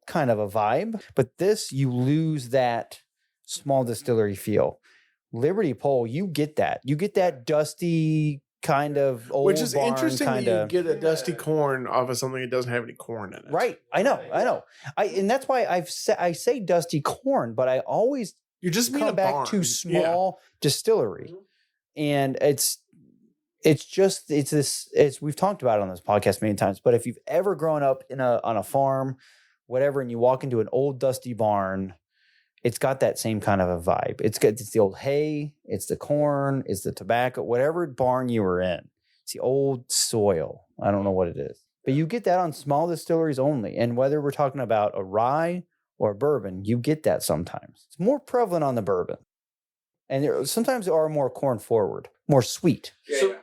kind of a vibe, but this, you lose that small distillery feel. Liberty Pole, you get that dusty kind of old Which is barn interesting that kinda, you get a dusty corn off of something that doesn't have any corn in it. right. I know. And that's why I say dusty corn, but I always You just mean come a back barn. to small distillery. And we've talked about it on this podcast many times, but if you've ever grown up on a farm, whatever, and you walk into an old dusty barn, it's got that same kind of a vibe. It's the old hay, it's the corn, it's the tobacco, whatever barn you were in. It's the old soil. I don't know what it is. But you get that on small distilleries only. And whether we're talking about a rye or a bourbon, you get that sometimes. It's more prevalent on the bourbon. And sometimes there are more corn forward, more sweet.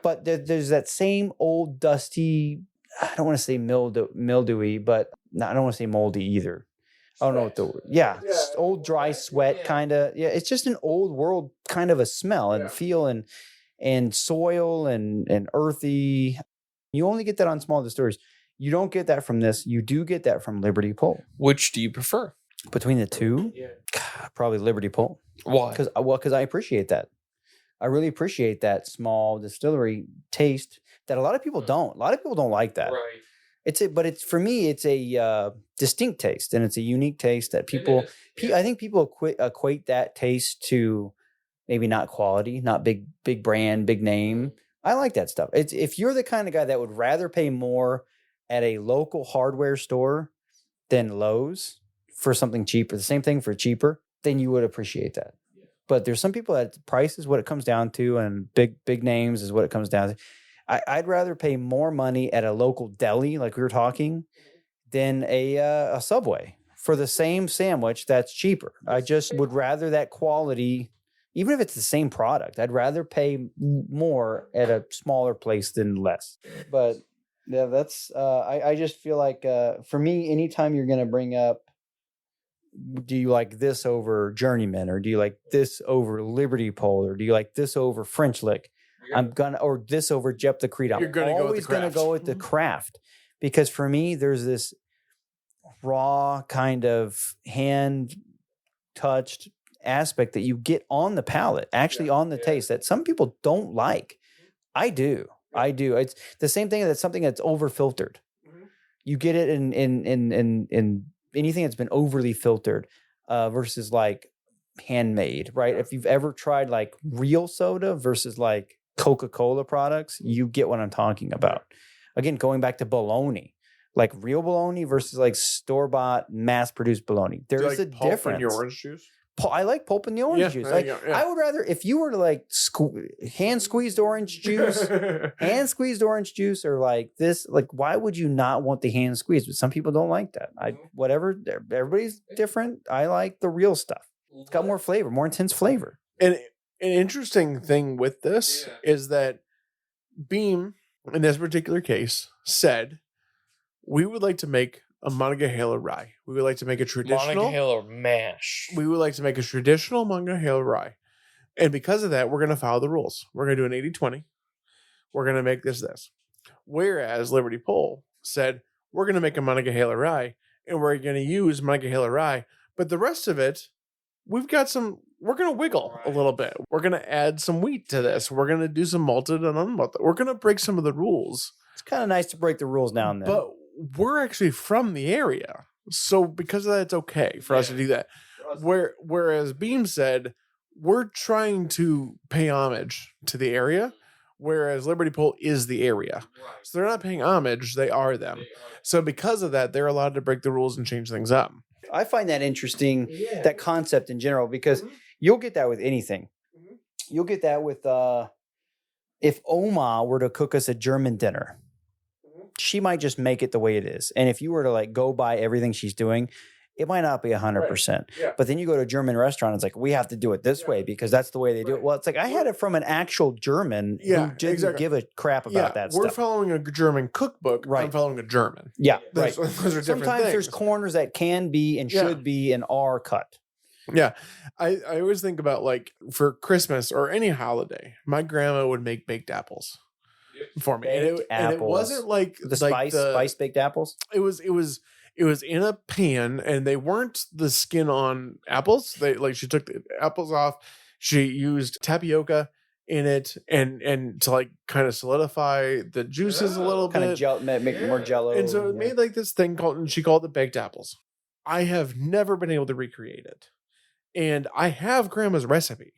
But there's that same old dusty, I don't want to say mildewy, but I don't want to say moldy either. I don't know what old dry sweat kind of. Yeah, it's just an old world kind of a smell and feel and soil and earthy. You only get that on small distilleries. You don't get that from this. You do get that from Liberty Pole. Which do you prefer? Between the two, probably Liberty Pole. Why? Because I appreciate that. I really appreciate that small distillery taste that a lot of people don't. A lot of people don't like that. Right. But for me, it's a distinct taste, and it's a unique taste that people. I think people equate that taste to maybe not quality, not big brand, big name. I like that stuff. If you're the kind of guy that would rather pay more at a local hardware store than Lowe's for something cheaper, the same thing for cheaper, then you would appreciate that. But there's some people that price is what it comes down to, and big names is what it comes down to. I'd rather pay more money at a local deli, like we were talking, than a Subway for the same sandwich that's cheaper. I just would rather that quality, even if it's the same product. I'd rather pay more at a smaller place than less. But yeah, that's I just feel like for me, anytime you're going to bring up, do you like this over Journeyman, or do you like this over Liberty Pole, or do you like this over French Lick? Or this over Jep the Creed. I'm always going to go with the craft, because for me, there's this raw kind of hand touched aspect that you get on the palate, actually on the taste, that some people don't like. I do. It's the same thing. That's something that's over filtered. You get it in anything that's been overly filtered versus like handmade, right? If you've ever tried like real soda versus like Coca-Cola products, you get what I'm talking about. Again, going back to bologna, like real bologna versus like store-bought, mass-produced bologna. There's a difference. In your orange juice? I like pulp in the orange juice. I would rather, if you were to like hand squeezed orange juice, or like this, like why would you not want the hand squeezed? But some people don't like that. Whatever, everybody's different. I like the real stuff. It's got more flavor, more intense flavor. And an interesting thing with this is that Beam, in this particular case, said, we would like to make a Monogahela rye. We would like to make a traditional Monogahela mash. We would like to make a traditional Monogahela rye. And because of that, we're going to follow the rules. We're going to do an 80-20. We're going to make this. Whereas Liberty Pole said, we're going to make a Monogahela rye, and we're going to use Monogahela rye. But the rest of it, we're going to wiggle a little bit. We're going to add some wheat to this. We're going to do some malted and unmalted. We're going to break some of the rules. It's kind of nice to break the rules now and then. But we're actually from the area. So because of that, it's okay for us to do that. Whereas Beam said, we're trying to pay homage to the area, whereas Liberty Pole is the area. So they're not paying homage, they are them. So because of that, they're allowed to break the rules and change things up. I find that interesting, that concept in general, because you'll get that with anything. You'll get that with if Oma were to cook us a German dinner, she might just make it the way it is. And if you were to like go by everything she's doing, it might not be 100%. Right. Yeah. But then you go to a German restaurant, it's like, we have to do it this way because that's the way they do it. Well, it's like, I had it from an actual German who didn't give a crap about that stuff. We're following a German cookbook. Right. I'm following a German. Yeah. Those are different Sometimes things. There's corners that can be and should be and are cut. Yeah. I always think about like for Christmas or any holiday, my grandma would make baked apples. for me. Baked And it wasn't like the like spice baked apples. It was in a pan, and they weren't the skin on apples. She took the apples off. She used tapioca in it and to like kind of solidify the juices a little Kind bit. of make more jello. And so it made like this thing she called it baked apples. I have never been able to recreate it. And I have grandma's recipe,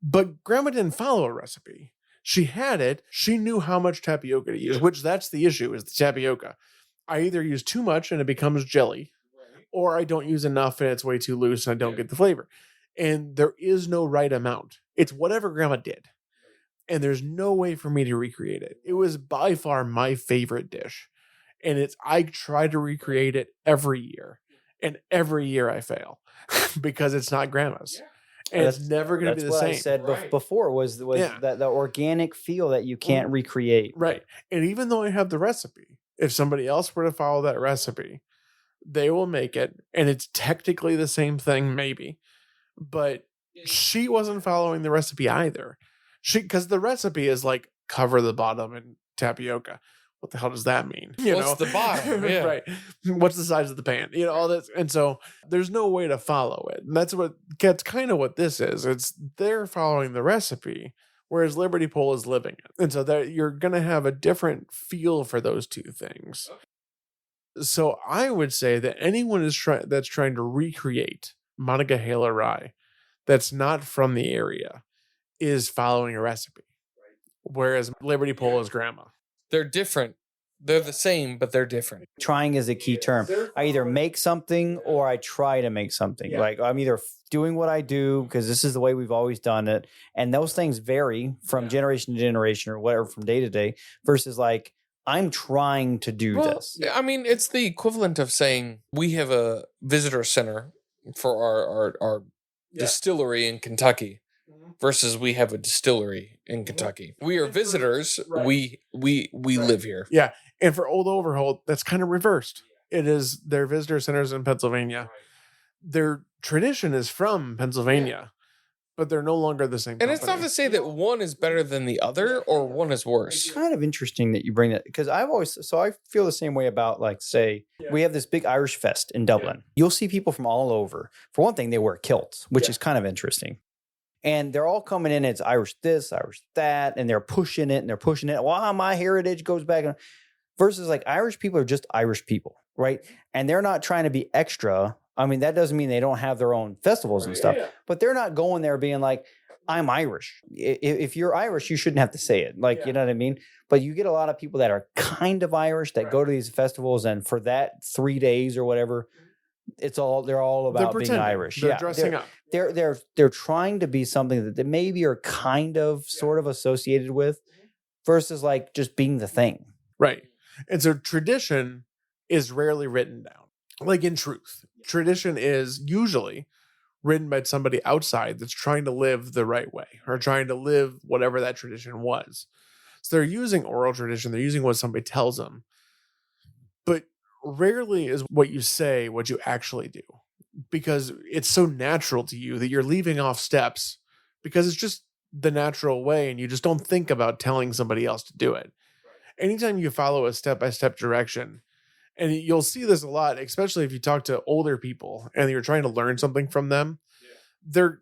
but grandma didn't follow a recipe. She had it. She knew how much tapioca to use, which that's the issue, is the tapioca. I either use too much and it becomes jelly, or I don't use enough and it's way too loose and I don't get the flavor. And there is no right amount. It's whatever grandma did. And there's no way for me to recreate it. It was by far my favorite dish. And I try to recreate it every year. And every year I fail because it's not grandma's. And it's never going to be the same. That's what I said before was that the organic feel that you can't recreate. Right. And even though I have the recipe, if somebody else were to follow that recipe, they will make it. And it's technically the same thing, maybe. But she wasn't following the recipe either. Because the recipe is like cover the bottom in tapioca. What the hell does that mean? What's the bottom? Yeah. Right. What's the size of the pan? All this. And so there's no way to follow it. And that's kind of what this is. It's they're following the recipe, whereas Liberty Pole is living it. And so you're going to have a different feel for those two things. So I would say that anyone that's trying to recreate Monogahela rye that's not from the area is following a recipe. Whereas Liberty Pole is grandma. They're different. They're the same, but they're different. Trying is a key term. I either make something or I try to make something. Yeah. Like I'm either doing what I do because this is the way we've always done it. And those things vary from generation to generation or whatever, from day to day, versus like I'm trying to do this. I mean, it's the equivalent of saying we have a visitor center for our distillery in Kentucky. Versus we have a distillery in Kentucky. We are visitors. Right. We live here. Yeah. And for Old Overholt, that's kind of reversed. It is their visitor centers in Pennsylvania. Right. Their tradition is from Pennsylvania, but they're no longer the same company. And it's not to say that one is better than the other or one is worse. It's kind of interesting that you bring that, because I feel the same way about, like, say, we have this big Irish fest in Dublin. Yeah. You'll see people from all over. For one thing, they wear kilts, which is kind of interesting. And they're all coming in, it's Irish this, Irish that, and they're pushing it. Wow, my heritage goes back. Versus like Irish people are just Irish people, right? And they're not trying to be extra. I mean, that doesn't mean they don't have their own festivals and stuff, but they're not going there being like, I'm Irish. If you're Irish, you shouldn't have to say it. Like, you know what I mean? But you get a lot of people that are kind of Irish that go to these festivals, and for that 3 days or whatever, they're all about being Irish. They're dressing up. They're trying to be something that they maybe are kind of sort of associated with, versus like just being the thing. Right. And so tradition is rarely written down. Like in truth, tradition is usually written by somebody outside that's trying to live the right way or trying to live whatever that tradition was. So they're using oral tradition. They're using what somebody tells them. But rarely is what you say what you actually do, because it's so natural to you that you're leaving off steps because it's just the natural way, and you just don't think about telling somebody else to do it. Anytime you follow a step-by-step direction, and you'll see this a lot, especially if you talk to older people and you're trying to learn something from them, they're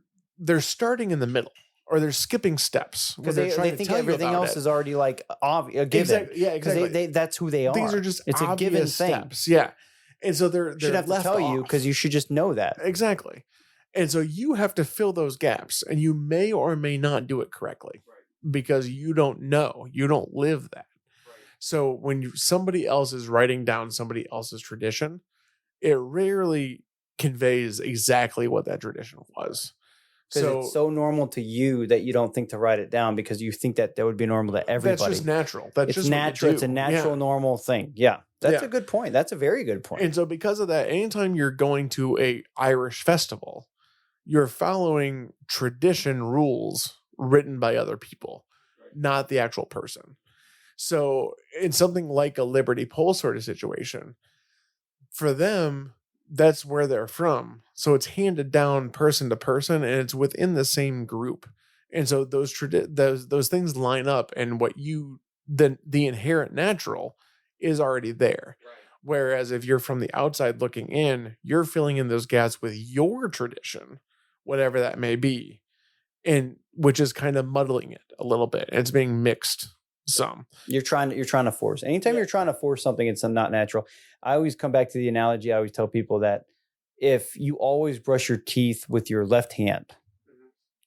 starting in the middle, or they're skipping steps because they think everything else is already like a given. Exactly. Yeah, exactly. Because that's who they are. These are just it's a given steps. thing. Yeah, and so they're should have left to tell off. you, because you should just know that. Exactly. And so you have to fill those gaps, and you may or may not do it correctly because you don't know, you don't live that. So when somebody else is writing down somebody else's tradition, it rarely conveys exactly what that tradition was. Because it's so normal to you that you don't think to write it down, because you think that would be normal to everybody. That's just natural. That's just natural. It's a natural, normal thing. Yeah. That's a good point. That's a very good point. And so because of that, anytime you're going to a Irish festival, you're following tradition rules written by other people, not the actual person. So in something like a Liberty Pole sort of situation, for them, that's where they're from. So it's handed down person to person, and it's within the same group. And so those things line up, and what you the inherent natural is already there. Right. Whereas if you're from the outside looking in, you're filling in those gaps with your tradition, whatever that may be, and which is kind of muddling it a little bit. It's being mixed some. You're trying to force. Anytime you're trying to force something, it's not natural. I always come back to the analogy. I always tell people that if you always brush your teeth with your left hand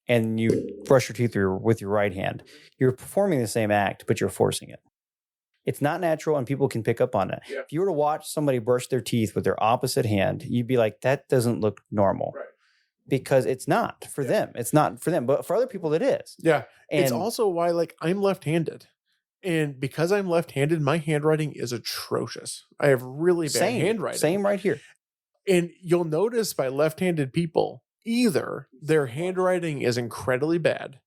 and you brush your teeth with your right hand, you're performing the same act, but you're forcing it. It's not natural, and people can pick up on it. Yeah. If you were to watch somebody brush their teeth with their opposite hand, you'd be like, that doesn't look normal. Right. Because it's not for them. It's not for them. But for other people, it is. Yeah. And it's also why, like, I'm left-handed. And because I'm left-handed, my handwriting is atrocious. I have really bad handwriting. Same right here. And you'll notice by left-handed people, either their handwriting is incredibly bad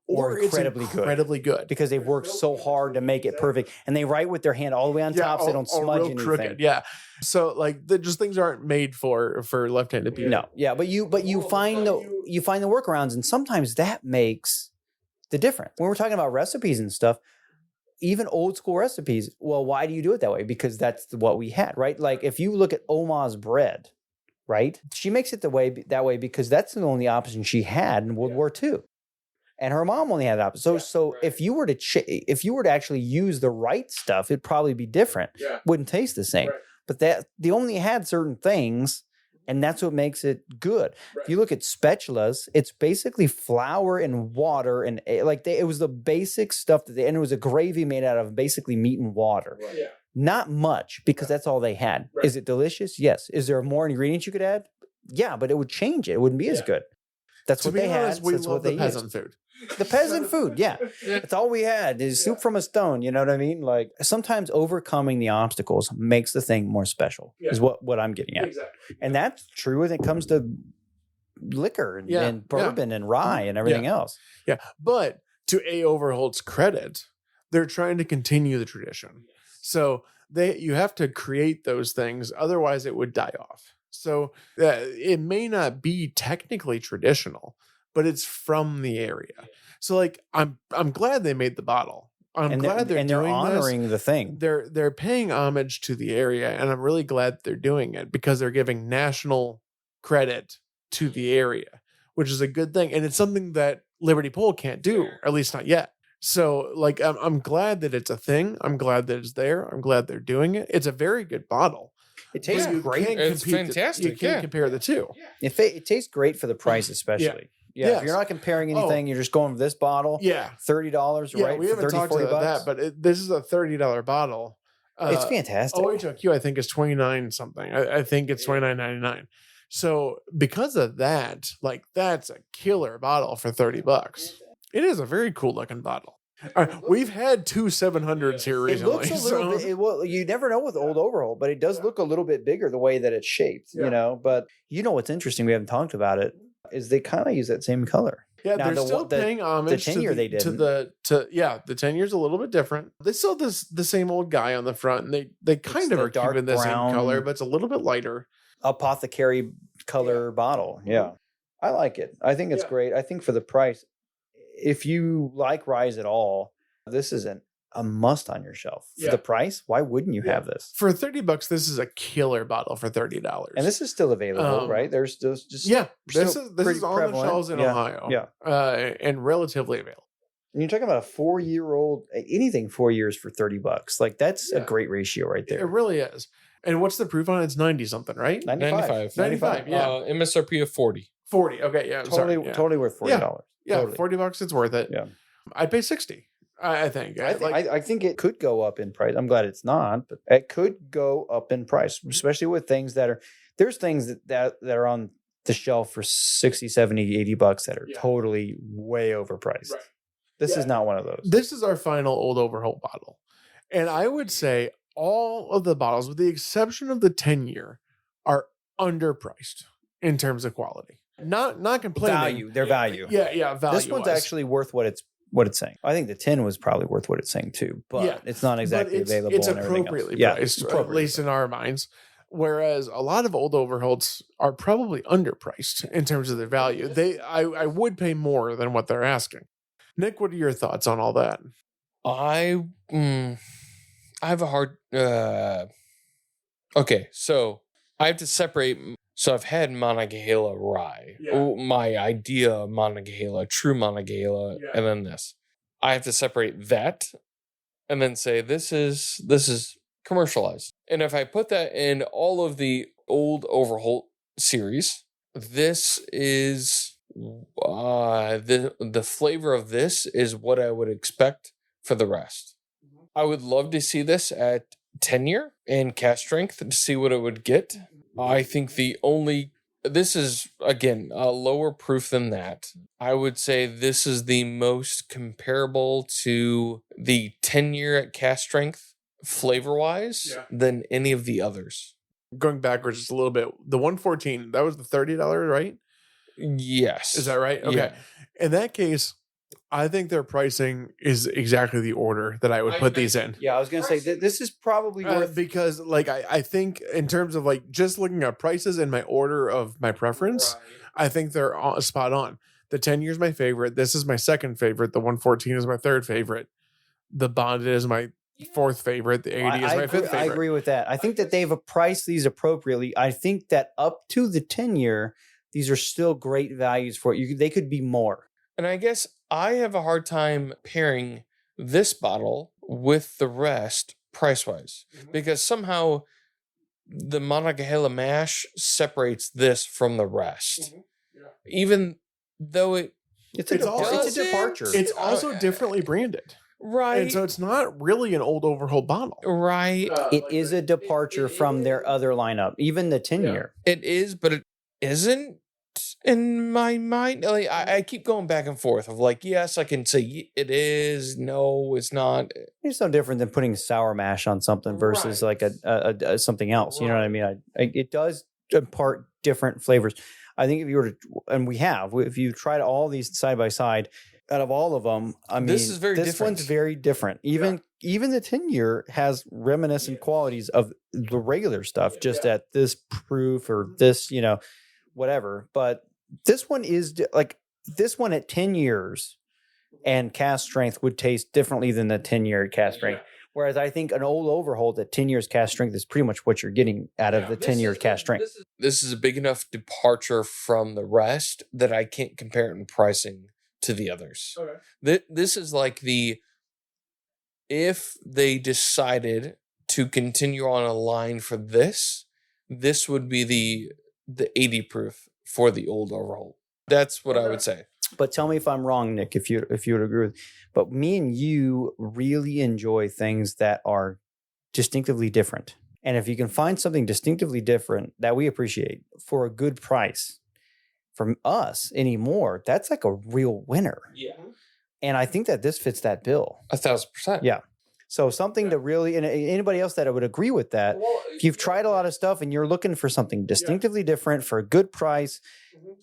or incredibly good. Because they've worked so hard to make it perfect. And they write with their hand all the way on top so they don't smudge anything. Crooked, yeah. So like just things aren't made for left-handed people. No. Yeah, but you find the workarounds, and sometimes that makes the difference. When we're talking about recipes and stuff, even old school recipes, well, why do you do it that way? Because that's what we had, right? Like if you look at Oma's bread, right? She makes it that way because that's the only option she had in World War II. And her mom only had that option. So if you were to actually use the right stuff, it'd probably be different. Yeah. Wouldn't taste the same. Right. But they only had certain things, and that's what makes it good. Right. If you look at spatulas, it's basically flour and water, and it was the basic stuff and it was a gravy made out of basically meat and water. Right. Yeah. Not much, because that's all they had. Right. Is it delicious? Yes. Is there more ingredients you could add? Yeah, but it would change it. It wouldn't be as good. That's what they had. That's what they peasant food. The peasant food, yeah. That's all we had is soup from a stone, you know what I mean? Like sometimes overcoming the obstacles makes the thing more special is what I'm getting at. Exactly. And that's true when it comes to liquor and bourbon and rye and everything else. Yeah, but to A. Overholt's credit, they're trying to continue the tradition. So you have to create those things, otherwise it would die off. So it may not be technically traditional, but it's from the area. So like I'm glad they made the bottle. I'm glad they're honoring the thing. They're paying homage to the area, and I'm really glad they're doing it because they're giving national credit to the area, which is a good thing. And it's something that Liberty Pole can't do, or at least not yet. So like I'm glad that it's a thing. I'm glad that it's there. I'm glad they're doing it. It's a very good bottle. It tastes great. It's fantastic. You can't compare the two. It tastes great for the price, especially. Yeah, yes. If you're not comparing anything, you're just going for this bottle. Yeah, $30, right? We haven't talked about that, but this is a $30 bottle. It's fantastic. OHOQ, I think, is $29 something. I think it's $29.99. So because of that, like that's a killer bottle for $30. It is a very cool looking bottle. We've had two 700s here recently. It looks a little bit, well, you never know with old Overholt, but it does look a little bit bigger the way that it's shaped, you know. But you know what's interesting, we haven't talked about it, is they kind of use that same color. Yeah, now, they're still paying homage the tenure they did. The tenure's a little bit different. They still the same old guy on the front, and they kind of are keeping the same color, but it's a little bit lighter. Apothecary color bottle. Yeah. I like it. I think it's great. I think for the price, if you like ryes at all, this is a must on your shelf. For the price, why wouldn't you have this? For $30, this is a killer bottle for $30. And this is still available, right? There's just this is on the shelves in Ohio. And relatively available. And you're talking about a 4-year-old, anything 4 years for $30. Like that's a great ratio right there. It really is. And what's the proof on it? It's 90 something, right? 95. Yeah. MSRP of 40. 40. Okay. Yeah. Totally worth $40. Yeah. Totally. $40. It's worth it. Yeah. I'd pay 60. I think. I think it could go up in price. I'm glad it's not, but it could go up in price, especially with things there's things that are on the shelf for 60, 70, $80 that are totally way overpriced. Right. This is not one of those. This is our final old Overholt bottle. And I would say all of the bottles, with the exception of the 10-year, are underpriced in terms of quality. Not complaining. Their value. Yeah, value. This one's actually worth what it's saying. I think the 10 was probably worth what it's saying too, but it's not exactly available. It's appropriately priced, at least in our minds. Whereas a lot of old Overholts are probably underpriced in terms of their value. I would pay more than what they're asking. Nick, what are your thoughts on all that? I have a hard. Okay, so I have to separate. So I've had Monogahela rye, my idea of Monogahela, true Monogahela, and then this. I have to separate that, and then say this is commercialized. And if I put that in all of the old Overholt series, this is the flavor of this is what I would expect for the rest. I would love to see this at 10-year and cast strength to see what it would get. I think this is, again, a lower proof than that. I would say this is the most comparable to the 10-year at cast strength flavor-wise than any of the others. Going backwards just a little bit, the 114, that was the $30, right? Yes. Is that right? Okay. Yeah. In that case, I think their pricing is exactly the order that I would put these in. Yeah, I was going to say this is probably worth because like I think in terms of like just looking at prices and my order of my preference, I think they're spot on. The 10-year is my favorite. This is my second favorite. The 114 is my third favorite. The bonded is my fourth favorite. The 80 is my fifth favorite. I agree with that. I think that they've priced these appropriately. I think that up to the 10-year, these are still great values for you. They could be more. And I guess I have a hard time pairing this bottle with the rest price-wise, because somehow the Monogahela mash separates this from the rest. Even though it's a departure. It's also differently branded. Right. And so it's not really an old Overholt bottle. Right. It is a departure from their other lineup, even the 10-year. It is, but it isn't. In my mind, like I keep going back and forth of like, yes, I can say it is, no, it's not. It's no different than putting sour mash on something versus like a something else. You know what I mean? It does impart different flavors. I think if you were to, and if you tried all these side by side, out of all of them, I mean, this one's very different. Even the 10-year has reminiscent qualities of the regular stuff, just at this proof or this, whatever. But this one is like this one at 10 years and cast strength would taste differently than the 10-year cast strength. Whereas I think an old Overholt at 10 years cast strength is pretty much what you're getting out of the 10-year cast strength. This is a big enough departure from the rest that I can't compare it in pricing to the others. Okay. This is like if they decided to continue on a line for this would be the 80 proof for the old Overholt. That's what I would say. But tell me if I'm wrong, Nick, if you would agree with. But me and you really enjoy things that are distinctively different. And if you can find something distinctively different that we appreciate for a good price from us anymore, that's like a real winner. Yeah. And I think that this fits that bill. 1,000%. Yeah. So something to really, and anybody else that would agree with that, if you've tried a lot of stuff and you're looking for something distinctively different for a good price,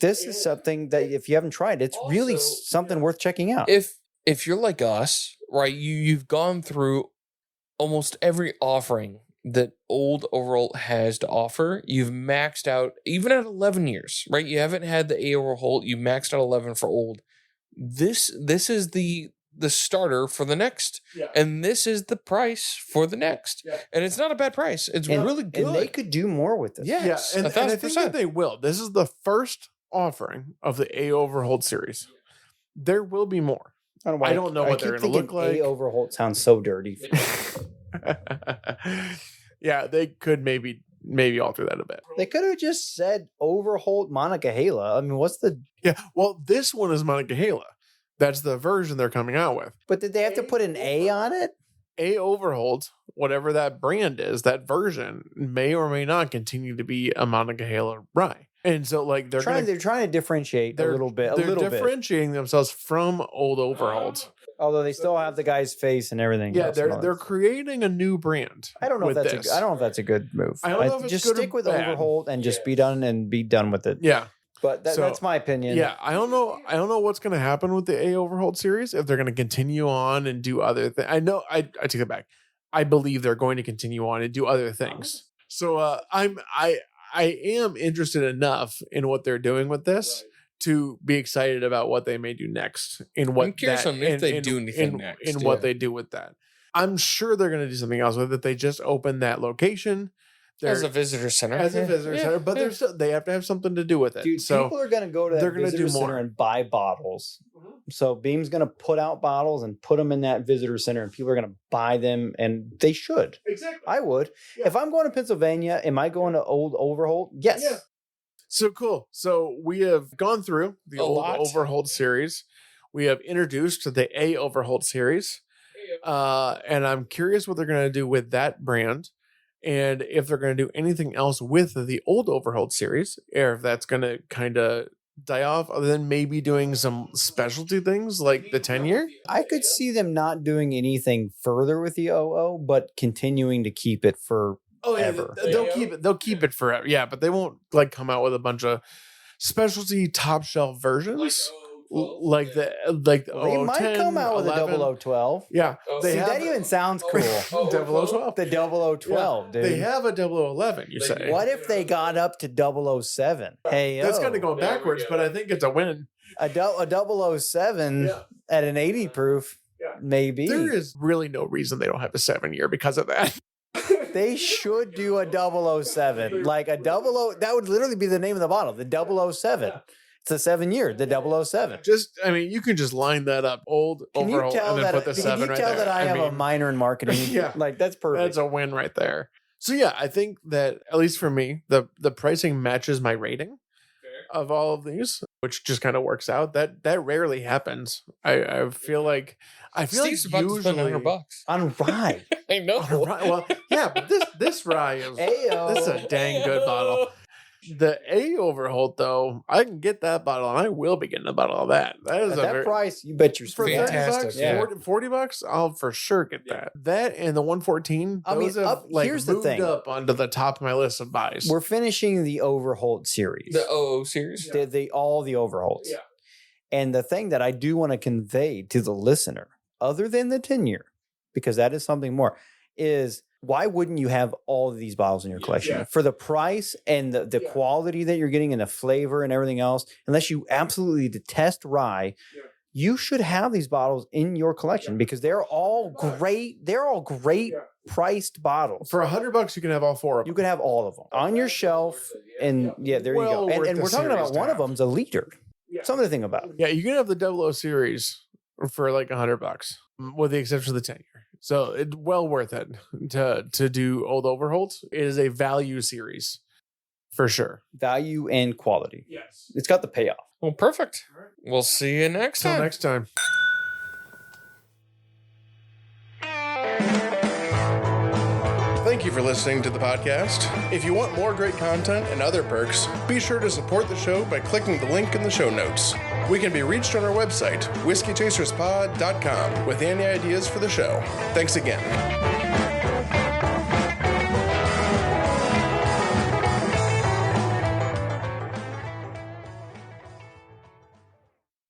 this is something that if you haven't tried, it's also, really something worth checking out. If you're like us, right, you've gone through almost every offering that old Overholt has to offer. You've maxed out, even at 11 years, right? You haven't had the A Overholt. You maxed out 11 for old. This is the starter for the next, and this is the price for the next, and it's not a bad price. It's really good, and they could do more with this. Yes, and I think that they will. This is the first offering of the A Overholt series. There will be more. I don't know what they're going to look like. A Overholt sounds so dirty. Yeah, they could maybe alter that a bit. They could have just said Overholt Monogahela. I mean, what's the? Yeah, well, this one is Monogahela. That's the version they're coming out with. But did they have to put an A on it? A Overholt, whatever that brand is, that version may or may not continue to be a Monogahela rye. And so, like, they're trying to differentiate a little bit. They're differentiating themselves from old Overholt. Although they still have the guy's face and everything. Yeah, they're creating a new brand. I don't know if that's a good move. I don't know if it's just good stick or with bad. Overholt and just be done with it. Yeah. But that's my opinion. Yeah, I don't know what's going to happen with the A Overholt series, if they're going to continue on and do other things. I know I take it back. I believe they're going to continue on and do other things. So I am interested enough in what they're doing with this to be excited about what they may do next in what I'm curious on if they do anything next. In what they do with that. I'm sure they're going to do something else with it. They just opened that location. As a visitor center. But they're still, they have to have something to do with it. Dude, so people are going to go to that visitor center and buy bottles. So Beam's going to put out bottles and put them in that visitor center, and people are going to buy them, and they should. Exactly. I would. Yeah. If I'm going to Pennsylvania, am I going to Old Overholt? Yes. Yeah. So cool. So we have gone through the old Overholt series. We have introduced the A Overholt series. And I'm curious what they're going to do with that brand. And if they're going to do anything else with the old Overholt series, or if that's going to kind of die off, other than maybe doing some specialty things like the 10-year. I could see them not doing anything further with the OO, but continuing to keep it for ever. They'll keep it forever. Yeah, but they won't like come out with a bunch of specialty top shelf versions. Like they might come out with 11. a 0012. Yeah, that even sounds cool. 0012. The 0012, yeah. dude. They have a 0011. You say? What if they got up to 007? Hey, that's kind of going backwards, but I think it's a win. A 007 at an 80 proof, maybe. There is really no reason they don't have a 7-year because of that. They should do a 007, like a 00. That would literally be the name of the bottle, the 007. It's a 7-year, the 007. You can just line that up, old Overholt, and then put the 7 right there. Can you tell that I have a minor in marketing? Yeah. Like, that's perfect. That's a win right there. So yeah, I think that, at least for me, the pricing matches my rating of all of these, which just kind of works out. That rarely happens. I feel like Steve's about to spend $100 on rye. I know. Well, yeah, but this rye is this is a dang good bottle. The A Overholt, though, I can get that bottle, and I will be getting a bottle of that. That is that price. You bet you're for fantastic. $30, $40. I'll for sure get that. That and the 114. Those have here's the thing. Up onto the top of my list of buys. We're finishing the Overholt series, the OO series, all the Overholts. Yeah. And the thing that I do want to convey to the listener, other than the 10-year, because that is something more, is why wouldn't you have all of these bottles in your collection? Yeah. For the price and the quality that you're getting and the flavor and everything else, unless you absolutely detest rye, you should have these bottles in your collection because they're all great. They're all great priced bottles. For $100, you can have all 4 of them. You can have all of them on your shelf. And there you go. And we're talking about one of them's a liter. Something to think about. Yeah, you can have the 00 series for like $100, with the exception of the 10-year. So it's well worth it to do old Overholt. It is a value series for sure. Value and quality. Yes. It's got the payoff. Well, perfect. We'll see you next time. Till next time. Thank you for listening to the podcast. If you want more great content and other perks, be sure to support the show by clicking the link in the show notes. We can be reached on our website, whiskeychaserspod.com, with any ideas for the show. Thanks again.